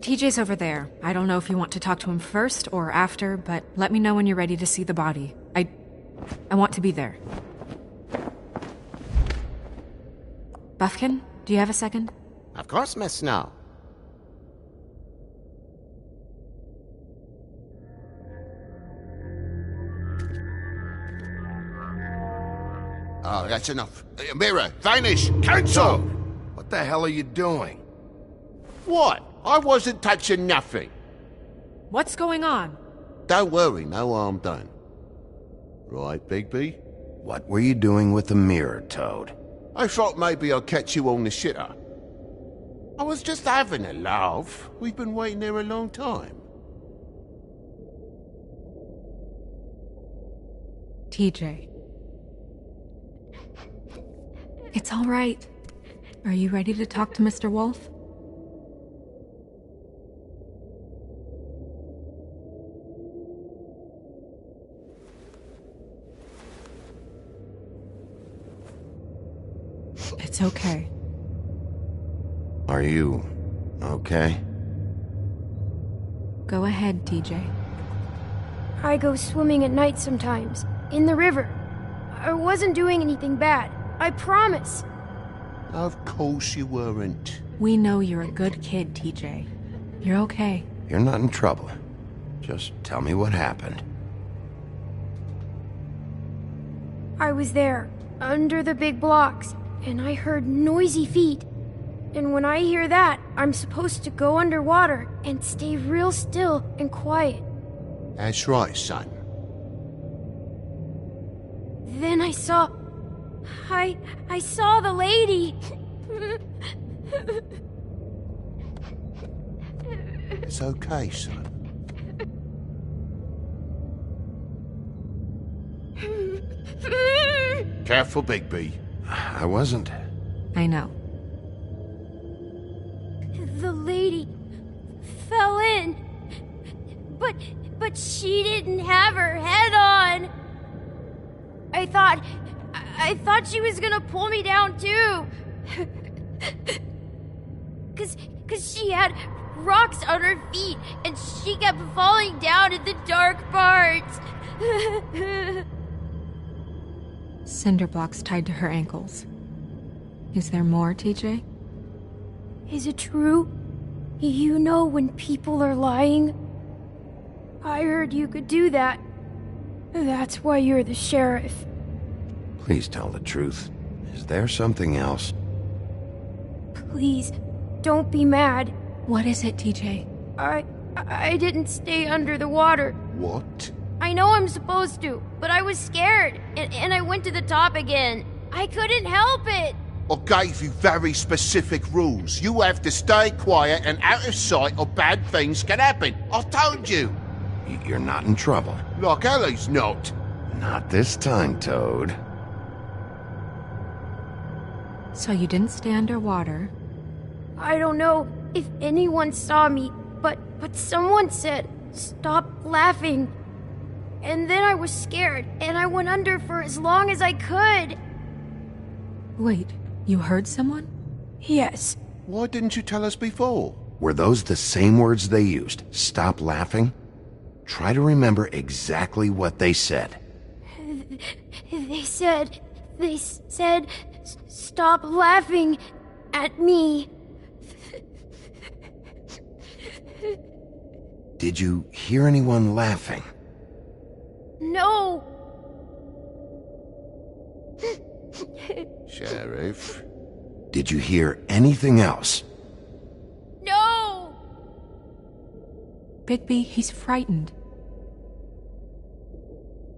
TJ's over there. I don't know if you want to talk to him first or after, but let me know when you're ready to see the body. I want to be there. Buffkin, do you have a second? Of course, Miss Snow. Oh, that's enough. Mirror, vanish! Cancel! What the hell are you doing? What? I wasn't touching nothing. What's going on? Don't worry, no harm done. Right, Bigby? What were you doing with the mirror, Toad? I thought maybe I'd catch you on the shitter. I was just having a laugh. We've been waiting there a long time. TJ. It's all right. Are you ready to talk to Mr. Wolf? It's okay. Are you okay? Go ahead, TJ. I go swimming at night sometimes, in the river. I wasn't doing anything bad, I promise. Of course you weren't. We know you're a good kid, TJ. You're okay. You're not in trouble. Just tell me what happened. I was there, under the big blocks, and I heard noisy feet. And when I hear that, I'm supposed to go underwater and stay real still and quiet. That's right, son. Then I saw the lady. It's okay, son. Careful, Bigby. I wasn't. I know. The lady fell in. But she didn't have her head on. I thought she was gonna pull me down too. 'Cause she had rocks on her feet, and she kept falling down in the dark parts. Cinder blocks tied to her ankles. Is there more, TJ? Is it true? You know when people are lying? I heard you could do that. That's why you're the sheriff. Please tell the truth. Is there something else? Please, don't be mad. What is it, TJ? I didn't stay under the water. What? I know I'm supposed to, but I was scared, and I went to the top again. I couldn't help it. I gave you very specific rules. You have to stay quiet and out of sight or bad things can happen. I told you. You're not in trouble. Like Ellie's not. Not this time, Toad. So you didn't stay underwater. I don't know if anyone saw me, but someone said, "Stop laughing." And then I was scared, and I went under for as long as I could. Wait, you heard someone? Yes. Why didn't you tell us before? Were those the same words they used? Stop laughing? Try to remember exactly what they said. They said, "Stop laughing at me." Did you hear anyone laughing? No. Sheriff? Did you hear anything else? No. Bigby, he's frightened.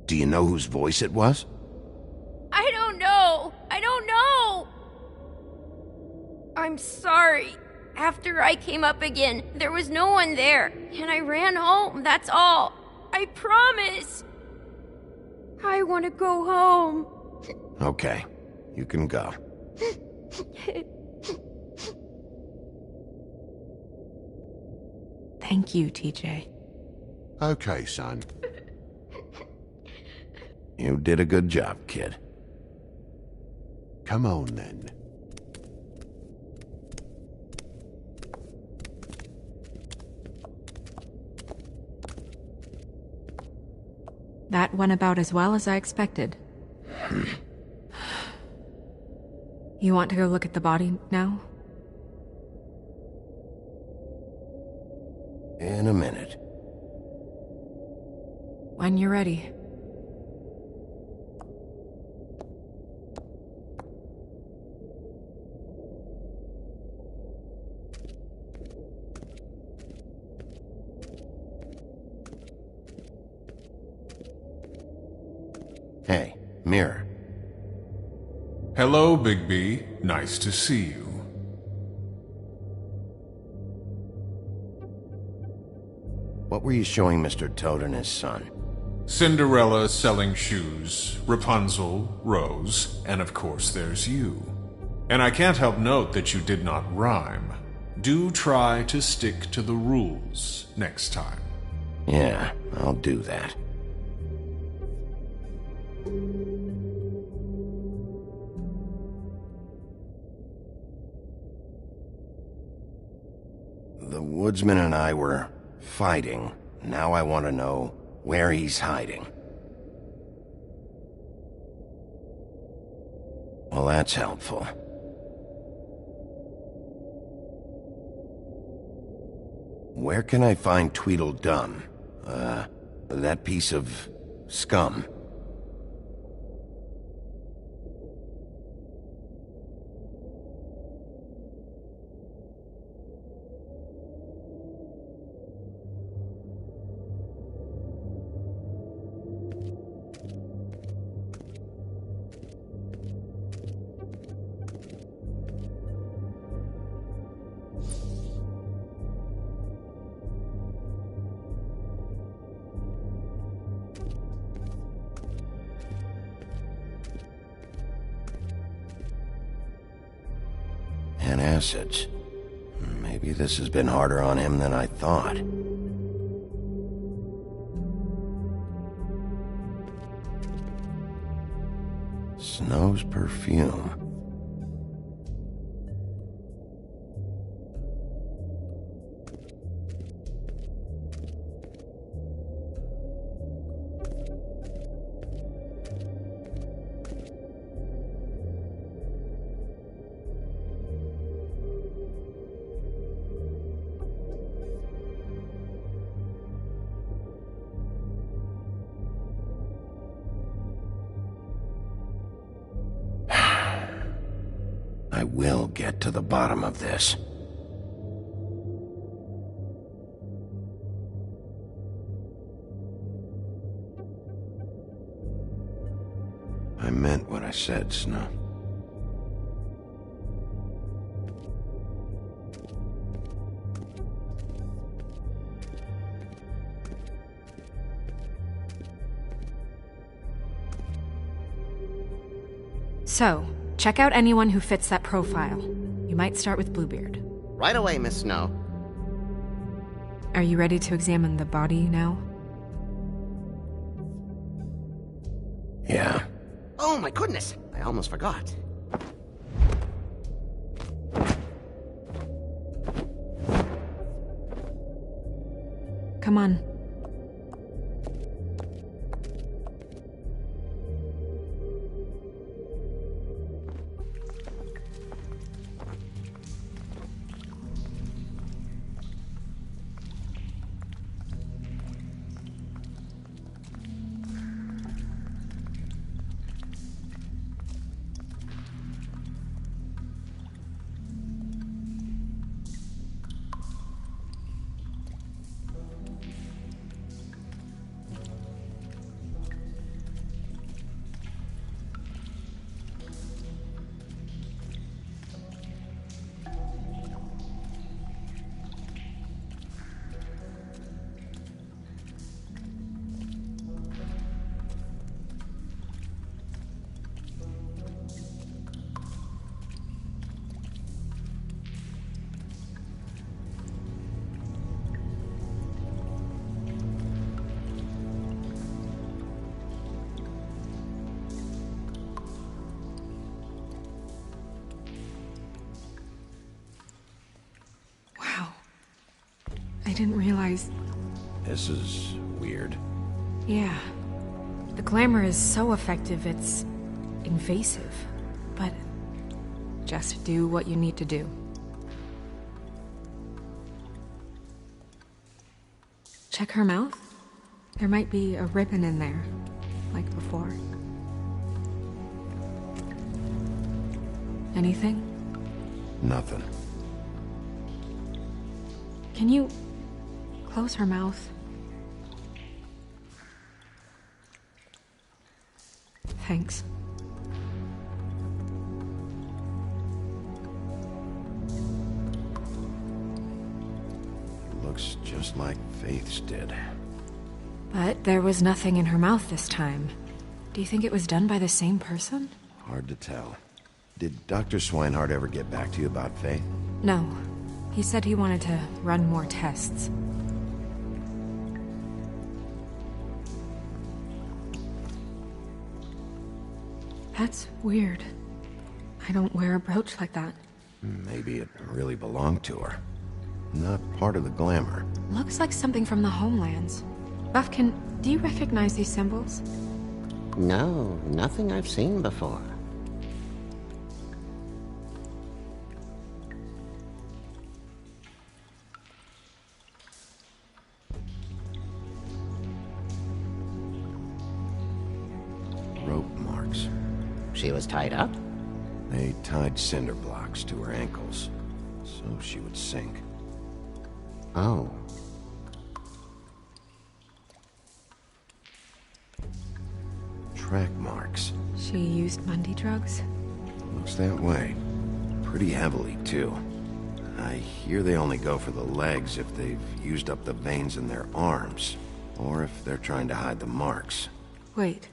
Do you know whose voice it was? I don't know. I'm sorry. After I came up again, there was no one there, and I ran home, that's all. I promise. I want to go home. Okay, you can go. Thank you, TJ. Okay, son. You did a good job, kid. Come on, then. That went about as well as I expected. You want to go look at the body now? In a minute. When you're ready. Hey, Mirror. Hello, Bigby. Nice to see you. What were you showing Mr. Toad and his son? Cinderella selling shoes, Rapunzel, Rose, and of course there's you. And I can't help note that you did not rhyme. Do try to stick to the rules next time. Yeah, I'll do that. The woodsman and I were fighting. Now I want to know where he's hiding. Well, that's helpful. Where can I find Tweedledum? That piece of scum. And acids. Maybe this has been harder on him than I thought. Snow's perfume. will get to the bottom of this. I meant what I said, Snow. So, check out anyone who fits that profile. You might start with Bluebeard. Right away, Miss Snow. Are you ready to examine the body now? Yeah. Oh my goodness! I almost forgot. Come on. I didn't realize... This is weird. Yeah. The glamour is so effective, it's invasive. But just do what you need to do. Check her mouth. There might be a ribbon in there, like before. Anything? Nothing. Can you close her mouth? Thanks. Looks just like Faith's did. But there was nothing in her mouth this time. Do you think it was done by the same person? Hard to tell. Did Dr. Swinehart ever get back to you about Faith? No. He said he wanted to run more tests. That's weird. I don't wear a brooch like that. Maybe it really belonged to her. Not part of the glamour. Looks like something from the homelands. Buffkin, do you recognize these symbols? No, nothing I've seen before. Rope marks. She was tied up? They tied cinder blocks to her ankles, so she would sink. Oh. Track marks. She used Mundy drugs? Looks that way. Pretty heavily, too. I hear they only go for the legs if they've used up the veins in their arms, or if they're trying to hide the marks. Wait.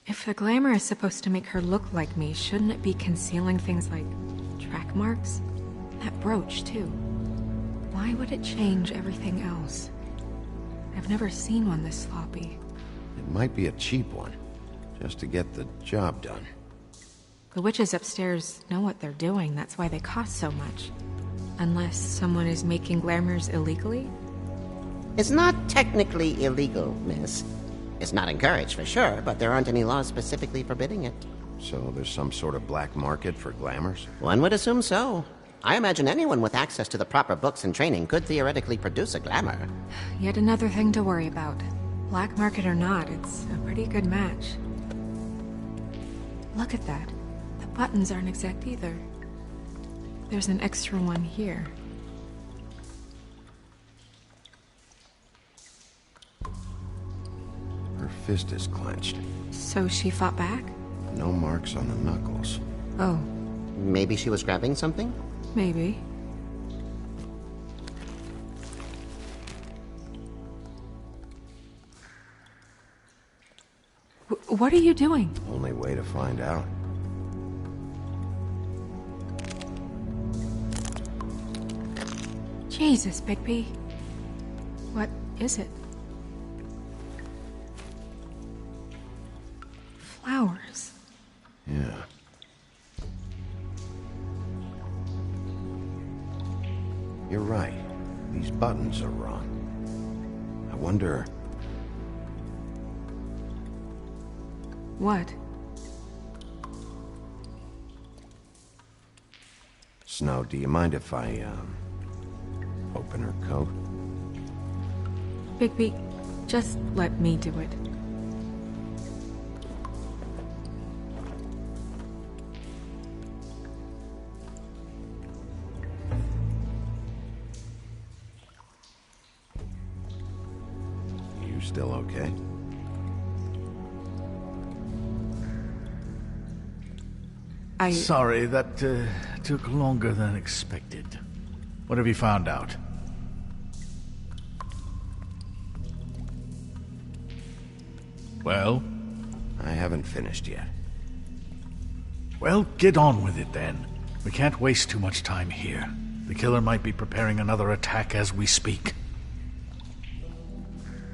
If the glamour is supposed to make her look like me, shouldn't it be concealing things like track marks? That brooch, too. Why would it change everything else? I've never seen one this sloppy. It might be a cheap one, just to get the job done. The witches upstairs know what they're doing, that's why they cost so much. Unless someone is making glamours illegally? It's not technically illegal, miss. It's not encouraged for sure, but there aren't any laws specifically forbidding it. So there's some sort of black market for glamours? One would assume so. I imagine anyone with access to the proper books and training could theoretically produce a glamour. Yet another thing to worry about. Black market or not, it's a pretty good match. Look at that. The buttons aren't exact either. There's an extra one here. Her fist is clenched. So she fought back? No marks on the knuckles. Oh. Maybe she was grabbing something? Maybe. What are you doing? Only way to find out. Jesus, Bigby. What is it? Flowers. Yeah. You're right. These buttons are wrong. I wonder... What? Snow, do you mind if I, open her coat? Bigby, just let me do it. You still okay? Sorry, that took longer than expected. What have you found out? Well? I haven't finished yet. Well, get on with it then. We can't waste too much time here. The killer might be preparing another attack as we speak.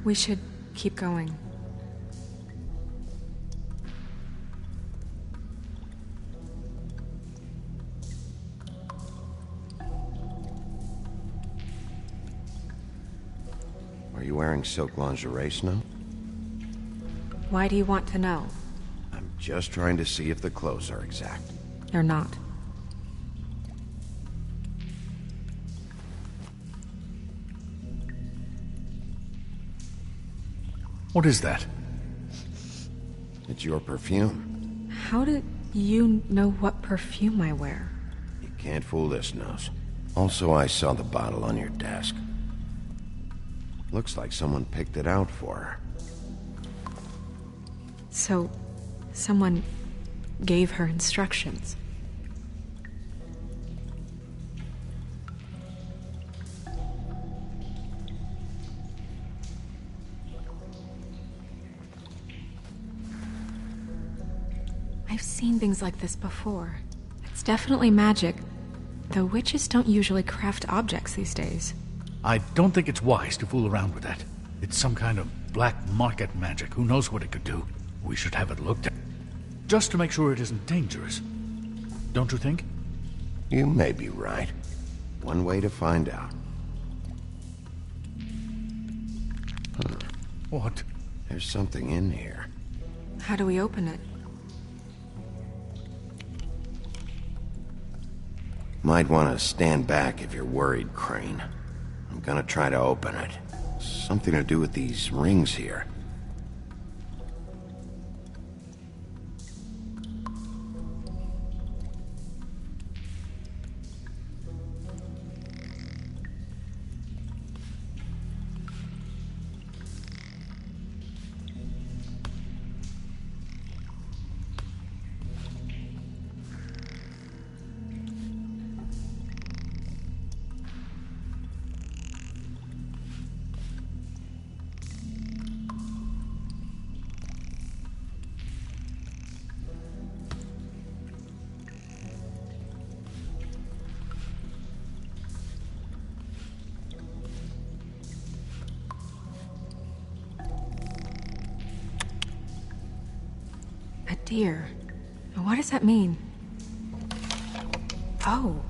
We should keep going. Are you wearing silk lingerie, Snow? Why do you want to know? I'm just trying to see if the clothes are exact. They're not. What is that? It's your perfume. How did you know what perfume I wear? You can't fool this nose. Also, I saw the bottle on your desk. Looks like someone picked it out for her. So, someone gave her instructions. I've seen things like this before. It's definitely magic, though witches don't usually craft objects these days. I don't think it's wise to fool around with that. It's some kind of black market magic. Who knows what it could do? We should have it looked at. Just to make sure it isn't dangerous. Don't you think? You may be right. One way to find out. Huh. What? There's something in here. How do we open it? Might want to stand back if you're worried, Crane. I'm gonna try to open it. Something to do with these rings here. A deer. What does that mean? Oh.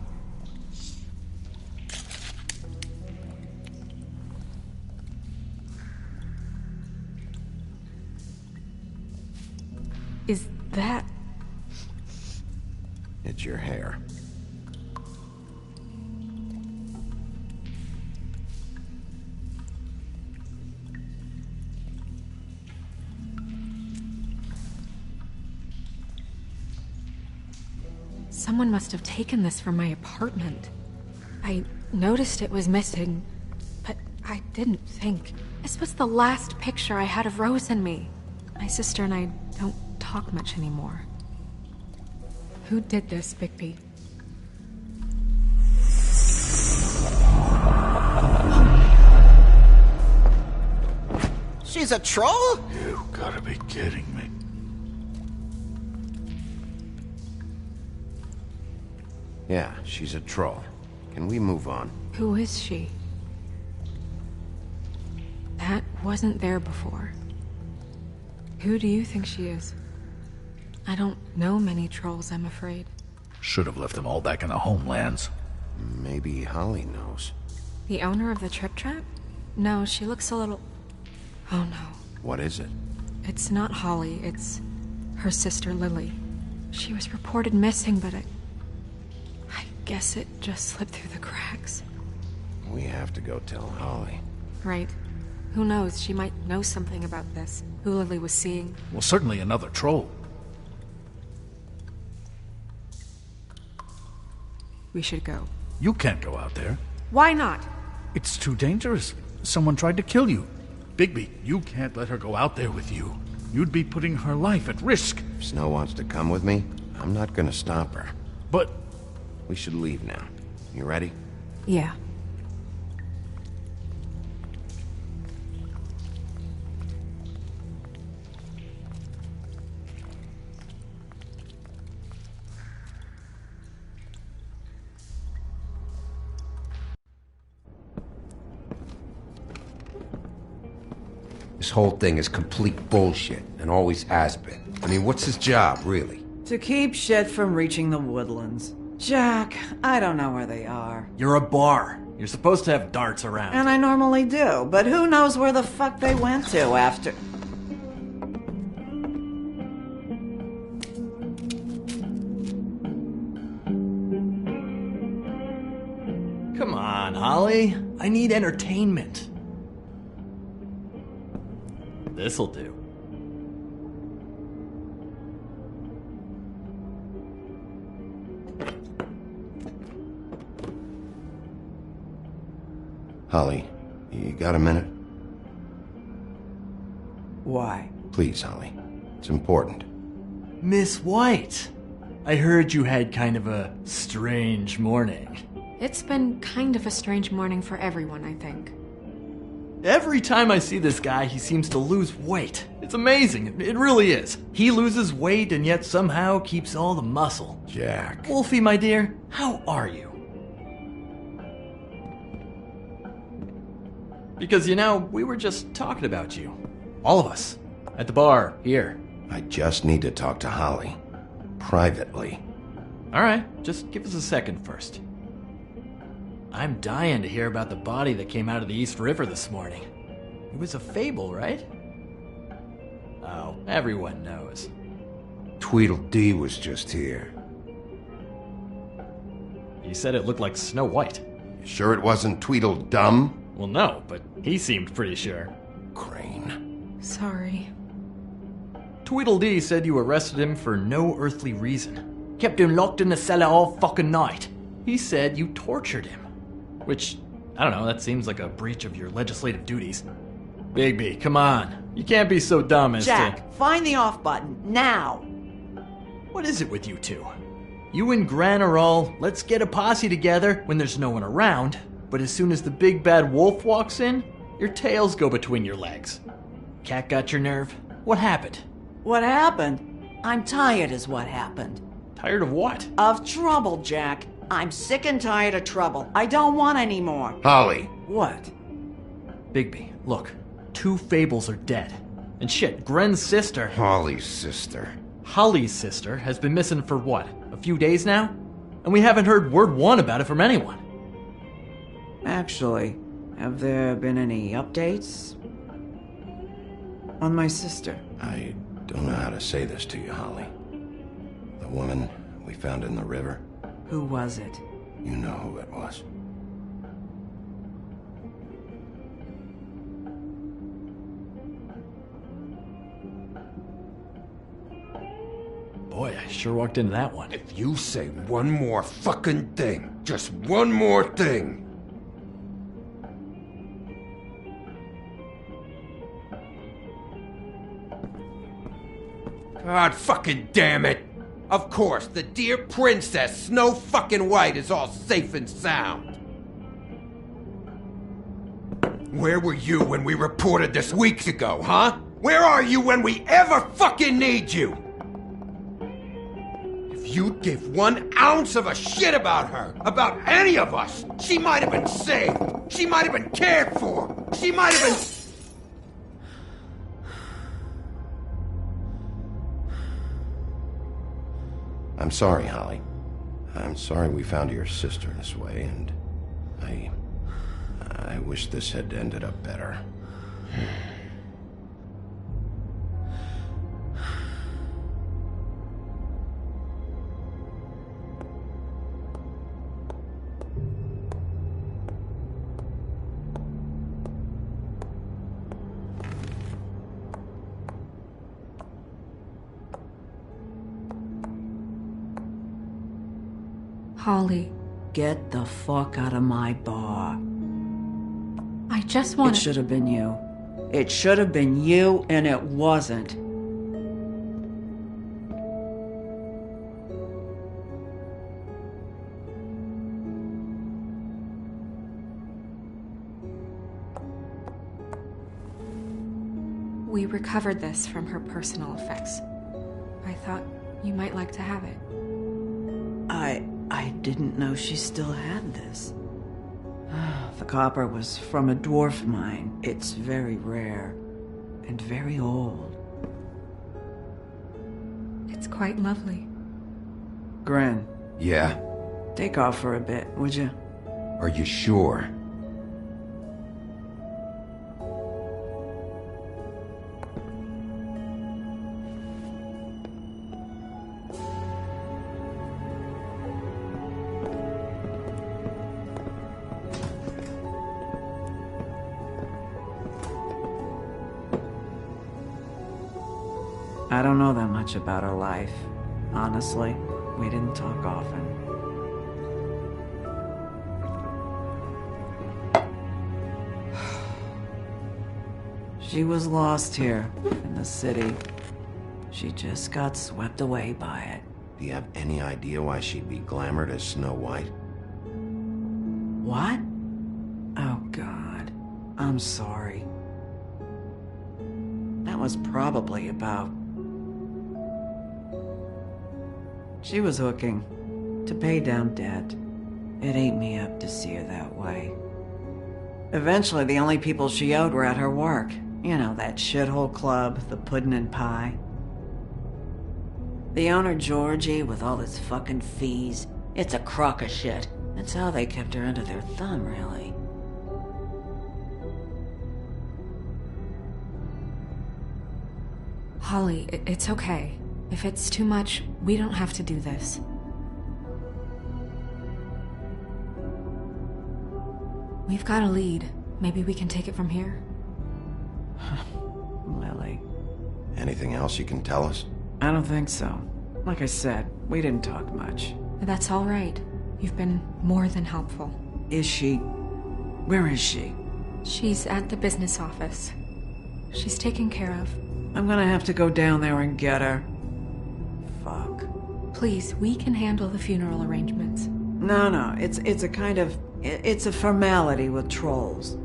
Is that... It's your hair. Someone must have taken this from my apartment. I noticed it was missing, but I didn't think. This was the last picture I had of Rose and me. My sister and I don't talk much anymore. Who did this, Bigby? She's a troll? You gotta be kidding me. Yeah, she's a troll. Can we move on? Who is she? That wasn't there before. Who do you think she is? I don't know many trolls, I'm afraid. Should have left them all back in the homelands. Maybe Holly knows. The owner of the Trip Trap? No, she looks a little... Oh no. What is it? It's not Holly, it's her sister Lily. She was reported missing, but I guess it just slipped through the cracks. We have to go tell Holly. Right. Who knows, she might know something about this. Who Lily was seeing. Well, certainly another troll. We should go. You can't go out there. Why not? It's too dangerous. Someone tried to kill you. Bigby, you can't let her go out there with you. You'd be putting her life at risk. If Snow wants to come with me, I'm not gonna stop her. But... We should leave now. You ready? Yeah. This whole thing is complete bullshit, and always has been. I mean, what's his job, really? To keep shit from reaching the woodlands. Jack, I don't know where they are. You're a bar. You're supposed to have darts around. And I normally do, but who knows where the fuck they went to after... Come on, Holly. I need entertainment. This'll do. Holly, you got a minute? Why? Please, Holly. It's important. Miss White, I heard you had kind of a strange morning. It's been kind of a strange morning for everyone, I think. Every time I see this guy, he seems to lose weight. It's amazing. It really is. He loses weight and yet somehow keeps all the muscle. Jack. Wolfie, my dear, how are you? Because, you know, we were just talking about you. All of us. At the bar, here. I just need to talk to Holly. Privately. Alright, just give us a second first. I'm dying to hear about the body that came out of the East River this morning. It was a fable, right? Oh, everyone knows. Tweedledee was just here. You said it looked like Snow White. You sure it wasn't Tweedledum? Well, no, but he seemed pretty sure. Crane. Sorry. Tweedledee said you arrested him for no earthly reason. Kept him locked in the cellar all fucking night. He said you tortured him. Which, I don't know, that seems like a breach of your legislative duties. Bigby, come on. You can't be so dumb as Jack, find the off button, now! What is it with you two? You and Gran are all, let's get a posse together when there's no one around, but as soon as the big bad wolf walks in, your tails go between your legs. Cat got your nerve? What happened? What happened? I'm tired is what happened. Tired of what? Of trouble, Jack. I'm sick and tired of trouble. I don't want any more. Holly. What? Bigby, look. 2 fables are dead. And shit, Gren's sister... Holly's sister. Holly's sister has been missing for what? A few days now? And we haven't heard word one about it from anyone. Actually, have there been any updates? On my sister? I don't know how to say this to you, Holly. The woman we found in the river. Who was it? You know who it was. Boy, I sure walked into that one. If you say one more fucking thing, just one more thing. God fucking damn it! Of course, the dear princess, Snow fucking White, is all safe and sound. Where were you when we reported this weeks ago, huh? Where are you when we ever fucking need you? If you'd give 1 ounce of a shit about her, about any of us, she might have been saved. She might have been cared for. She might have been... I'm sorry, Holly. I'm sorry we found your sister this way, and I wish this had ended up better. Holly, Get the fuck out of my bar. I just want It should have been you. It should have been you, and it wasn't. We recovered this from her personal effects. I thought you might like to have it. I didn't know she still had this. The copper was from a dwarf mine. It's very rare and very old. It's quite lovely. Gren, Yeah? take off for a bit, would you? Are you sure? I don't know that much about her life. Honestly, we didn't talk often. She was lost here in the city. She just got swept away by it. Do you have any idea why she'd be glamored as Snow White? What? Oh, God. I'm sorry. That was probably about... She was hooking to pay down debt. It ate me up to see her that way. Eventually, the only people she owed were at her work. You know, that shithole club, the Puddin' and Pie. The owner, Georgie, with all his fucking fees. It's a crock of shit. That's how they kept her under their thumb, really. Holly, it's okay. If it's too much, we don't have to do this. We've got a lead. Maybe we can take it from here? Lily. Anything else you can tell us? I don't think so. Like I said, we didn't talk much. That's all right. You've been more than helpful. Is she... Where is she? She's at the business office. She's taken care of. I'm gonna have to go down there and get her. Fuck. Please, we can handle the funeral arrangements. No, it's a kind of... It's a formality with trolls.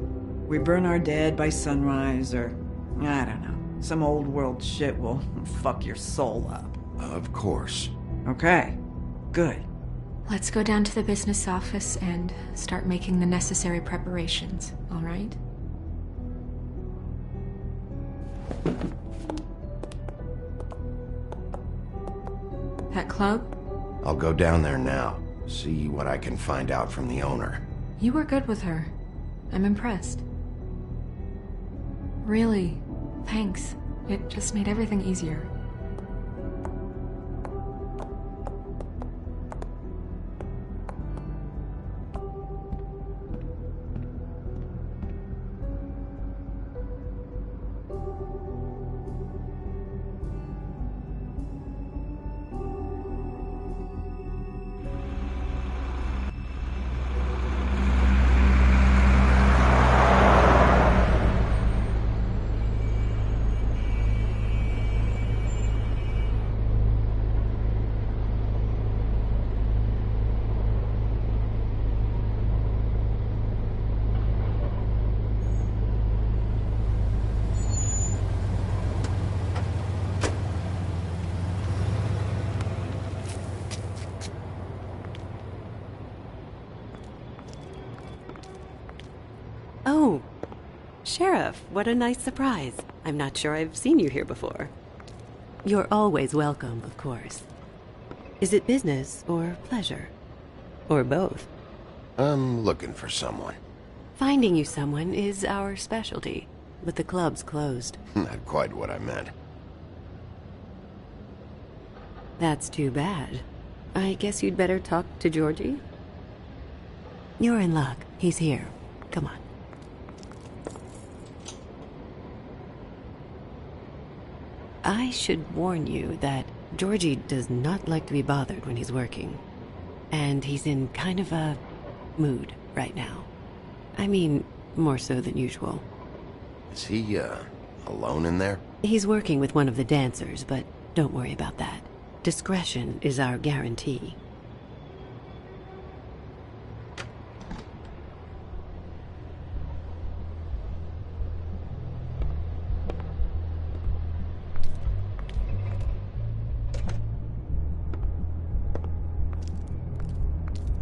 We burn our dead by sunrise, or... I don't know. Some old world shit will fuck your soul up. Of course. Okay. Good. Let's go down to the business office and start making the necessary preparations, all right? That club? I'll go down there now. See what I can find out from the owner. You were good with her. I'm impressed. Really, thanks. It just made everything easier. Oh, Sheriff, what a nice surprise. I'm not sure I've seen you here before. You're always welcome, of course. Is it business or pleasure? Or both? I'm looking for someone. Finding you someone is our specialty, but the club's closed. Not quite what I meant. That's too bad. I guess you'd better talk to Georgie? You're in luck. He's here. Come on. I should warn you that Georgie does not like to be bothered when he's working. And he's in kind of a mood right now. I mean, more so than usual. Is he, alone in there? He's working with one of the dancers, but don't worry about that. Discretion is our guarantee.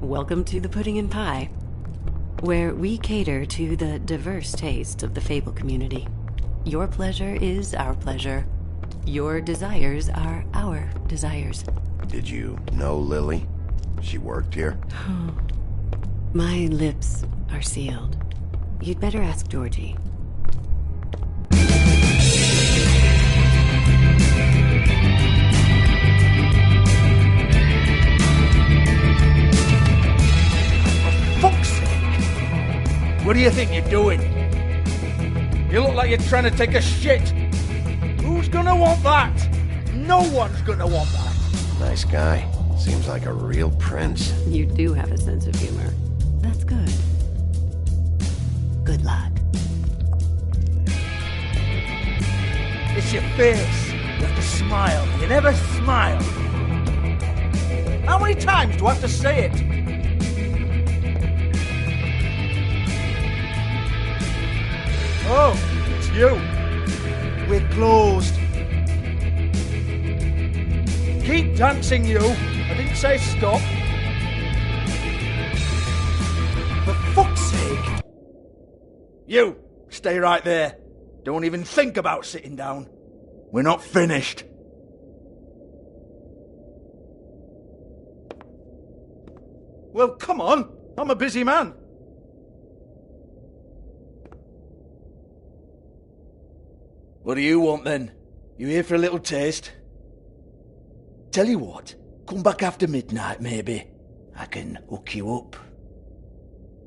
Welcome to the Pudding and Pie, where we cater to the diverse tastes of the Fable community. Your pleasure is our pleasure. Your desires are our desires. Did you know Lily? She worked here? My lips are sealed. You'd better ask Georgie. What do you think you're doing? You look like you're trying to take a shit. Who's gonna want that? No one's gonna want that. Nice guy. Seems like a real prince. You do have a sense of humor. That's good. Good luck. It's your face. You have to smile. You never smile. How many times do I have to say it? Oh, it's you. We're closed. Keep dancing, you. I didn't say stop. For fuck's sake. You, stay right there. Don't even think about sitting down. We're not finished. Well, come on. I'm a busy man. What do you want, then? You here for a little taste? Tell you what, come back after midnight, maybe. I can hook you up.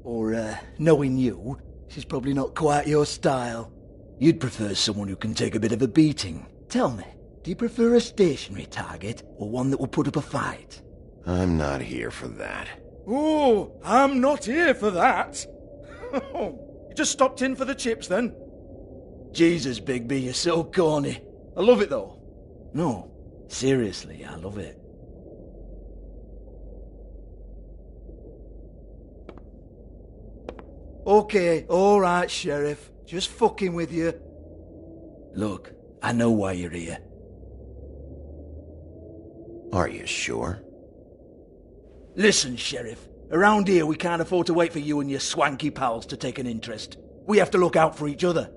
Or, knowing you, she's probably not quite your style. You'd prefer someone who can take a bit of a beating. Tell me, do you prefer a stationary target, or one that will put up a fight? I'm not here for that. Oh, I'm not here for that. You just stopped in for the chips, then? Jesus, Bigby, you're so corny. I love it, though. No, seriously, I love it. Okay, alright, Sheriff. Just fucking with you. Look, I know why you're here. Are you sure? Listen, Sheriff. Around here, we can't afford to wait for you and your swanky pals to take an interest. We have to look out for each other.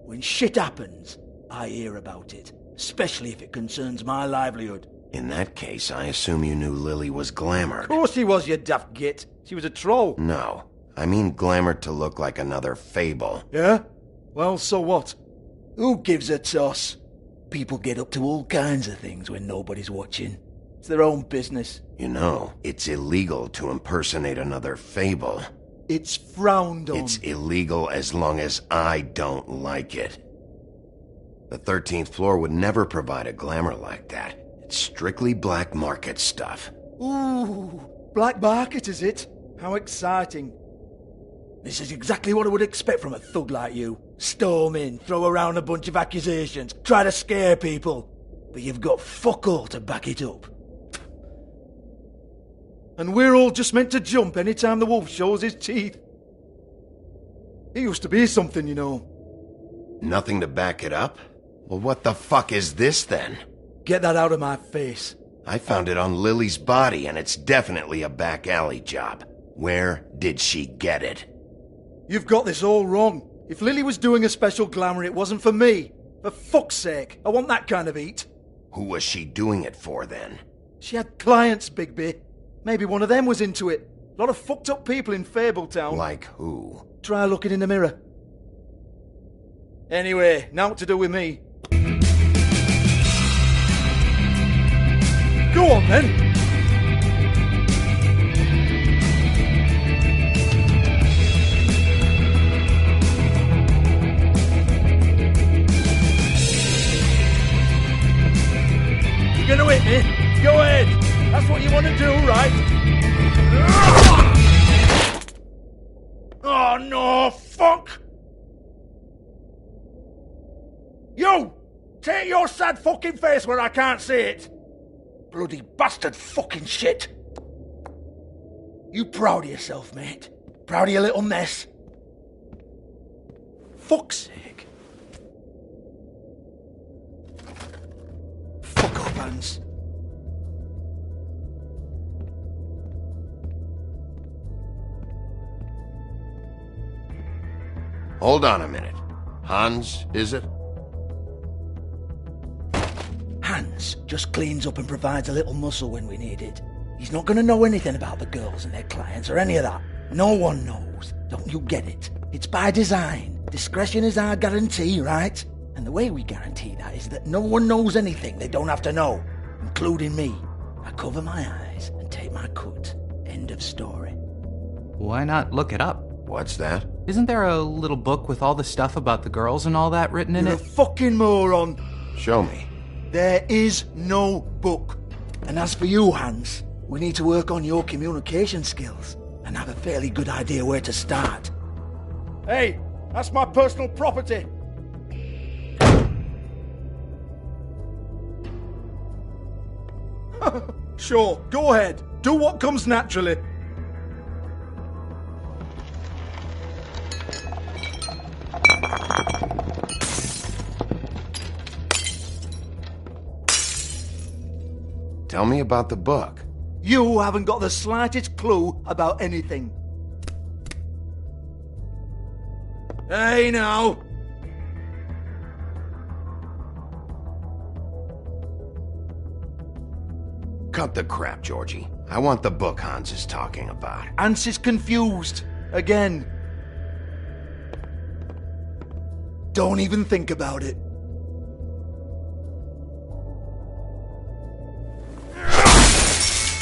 When shit happens, I hear about it, especially if it concerns my livelihood. In that case, I assume you knew Lily was glamored. Of course she was, you daft git. She was a troll. No, I mean glamored to look like another Fable. Yeah? Well, so what? Who gives a toss? People get up to all kinds of things when nobody's watching. It's their own business. You know, it's illegal to impersonate another Fable. It's frowned on. It's illegal as long as I don't like it. The 13th floor would never provide a glamour like that. It's strictly black market stuff. Ooh, black market is it? How exciting. This is exactly what I would expect from a thug like you. Storm in, throw around a bunch of accusations, try to scare people. But you've got fuck all to back it up. And we're all just meant to jump any time the wolf shows his teeth. He used to be something, you know. Nothing to back it up? Well, what the fuck is this then? Get that out of my face. I found it on Lily's body, and it's definitely a back alley job. Where did she get it? You've got this all wrong. If Lily was doing a special glamour, it wasn't for me. For fuck's sake, I want that kind of eat. Who was she doing it for, then? She had clients, Bigby. Maybe one of them was into it. A lot of fucked up people in Fabletown. Like who? Try looking in the mirror. Anyway, now what to do with me. Go on, then. You're gonna hit me? Go ahead. That's what you want to do, right? Oh, no, fuck! You! Take your sad fucking face where I can't see it! Bloody bastard fucking shit! You proud of yourself, mate? Proud of your little mess? Fuck's sake. Fuck off, Hans. Hold on a minute. Hans, is it? Hans just cleans up and provides a little muscle when we need it. He's not going to know anything about the girls and their clients or any of that. No one knows. Don't you get it? It's by design. Discretion is our guarantee, right? And the way we guarantee that is that no one knows anything they don't have to know, including me. I cover my eyes and take my cut. End of story. Why not look it up? What's that? Isn't there a little book with all the stuff about the girls and all that written in You're it? a fucking moron. Show me. There is no book. And as for you, Hans, we need to work on your communication skills and have a fairly good idea where to start. Hey, that's my personal property. Sure, go ahead. Do what comes naturally. Tell me about the book. You haven't got the slightest clue about anything. Hey, now. Cut the crap, Georgie. I want the book Hans is talking about. Hans is confused. Again. Don't even think about it.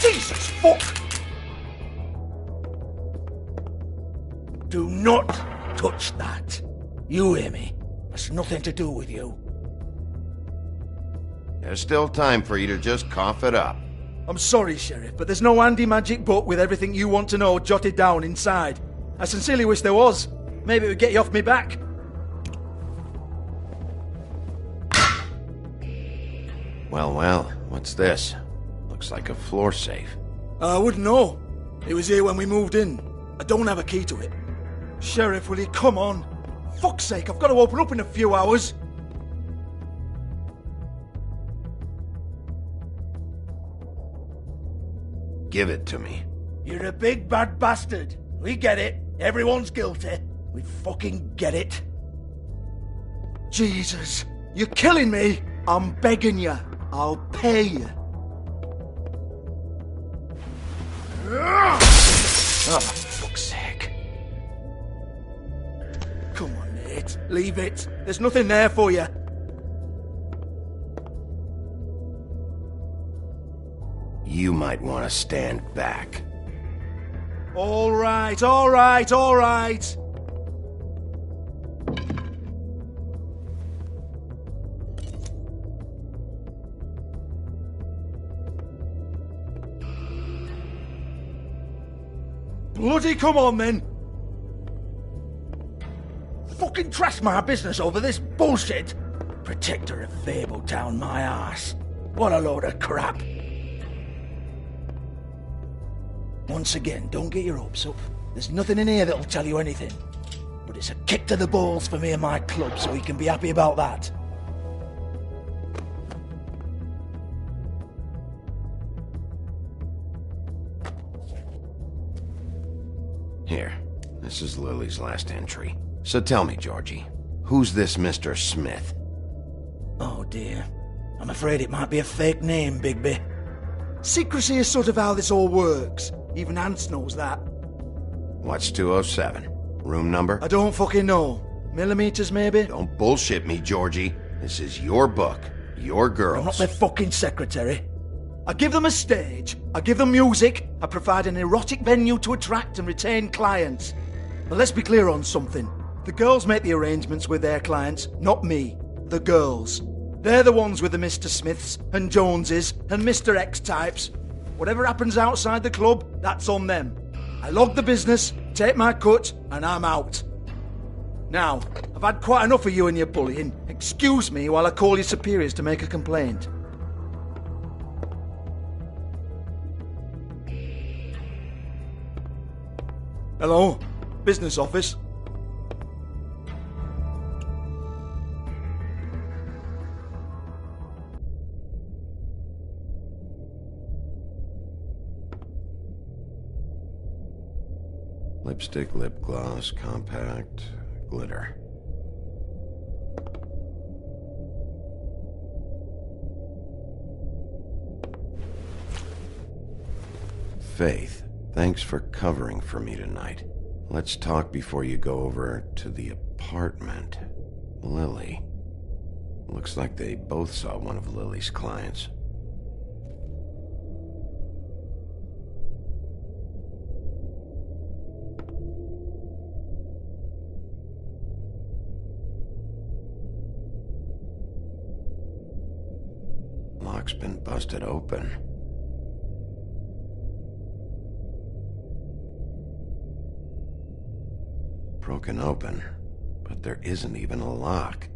Jesus fuck! Do not touch that. You hear me? That's nothing to do with you. There's still time for you to just cough it up. I'm sorry, Sheriff, but there's no handy magic book with everything you want to know jotted down inside. I sincerely wish there was. Maybe it would get you off me back. Well, what's this? Looks like a floor safe. I wouldn't know. It was here when we moved in. I don't have a key to it. Sheriff, will you come on? Fuck's sake, I've got to open up in a few hours. Give it to me. You're a big bad bastard. We get it. Everyone's guilty. We fucking get it. Jesus, you're killing me. I'm begging you. I'll pay you. Oh, for fuck's sake. Come on, Nate. Leave it. There's nothing there for you. You might want to stand back. All right, all right, all right. Bloody come on, then. Fucking trash my business over this bullshit. Protector of Fabletown, my ass. What a load of crap. Once again, don't get your hopes up. There's nothing in here that'll tell you anything. But it's a kick to the balls for me and my club, so we can be happy about that. Here, This is Lily's last entry. So tell me, Georgie, who's this Mr. Smith? Oh dear. I'm afraid it might be a fake name, Bigby. Secrecy is sort of how this all works. Even Ants knows that. What's 207? Room number? I don't fucking know. Millimeters, maybe? Don't bullshit me, Georgie. This is your book. Your girls. I'm not their fucking secretary. I give them a stage, I give them music, I provide an erotic venue to attract and retain clients. But let's be clear on something. The girls make the arrangements with their clients, not me. The girls. They're the ones with the Mr. Smiths and Joneses and Mr. X types. Whatever happens outside the club, that's on them. I log the business, take my cut, and I'm out. Now, I've had quite enough of you and your bullying. Excuse me while I call your superiors to make a complaint. Hello? Business office? Lipstick, lip gloss, compact, glitter. Faith, thanks for covering for me tonight. Let's talk before you go over to the apartment. Lily. Looks like they both saw one of Lily's clients. Lock's been busted open. Broken open, but there isn't even a lock.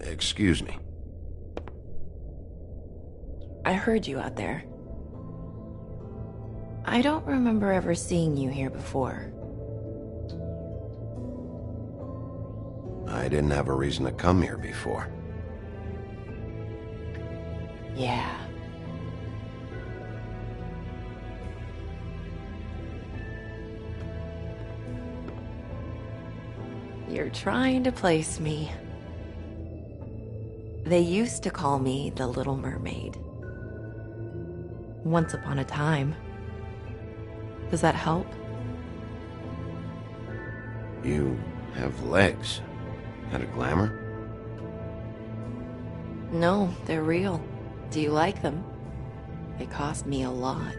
Excuse me. I heard you out there. I don't remember ever seeing you here before. I didn't have a reason to come here before. Yeah. You're trying to place me. They used to call me the Little Mermaid. Once upon a time. Does that help? You have legs. Had a glamour? No, they're real. Do you like them? They cost me a lot.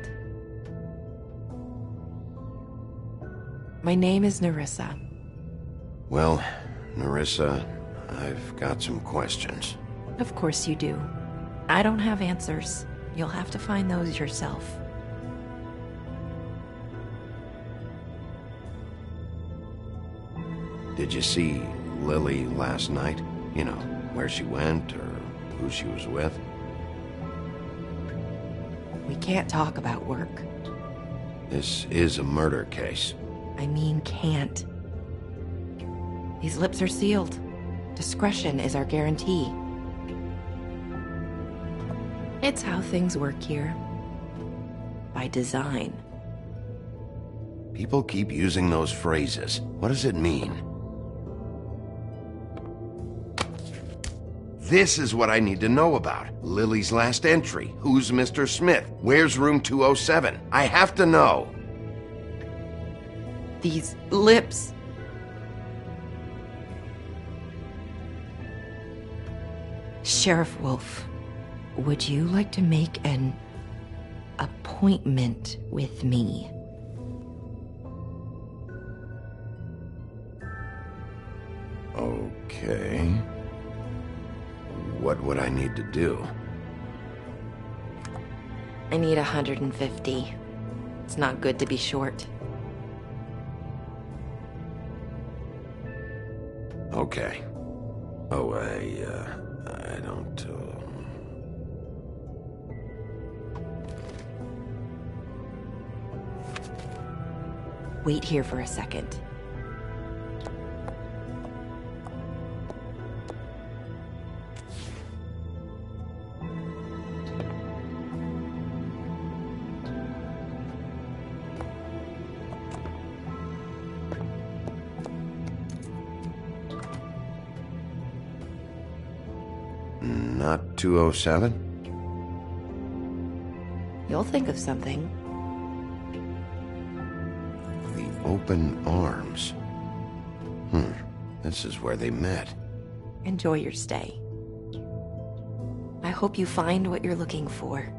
My name is Nerissa. Well, Nerissa, I've got some questions. Of course you do. I don't have answers. You'll have to find those yourself. Did you see Lily last night? You know, where she went or who she was with? We can't talk about work. This is a murder case. I mean can't. These lips are sealed. Discretion is our guarantee. It's how things work here. By design. People keep using those phrases. What does it mean? This is what I need to know about. Lily's last entry. Who's Mr. Smith? Where's room 207? I have to know. These lips. Sheriff Wolf, would you like to make an appointment with me? Okay. What would I need to do? I need 150. It's not good to be short. Okay. Oh, I don't, Wait here for a second. not 207? You'll think of something. The open arms. This is where they met. Enjoy your stay. I hope you find what you're looking for.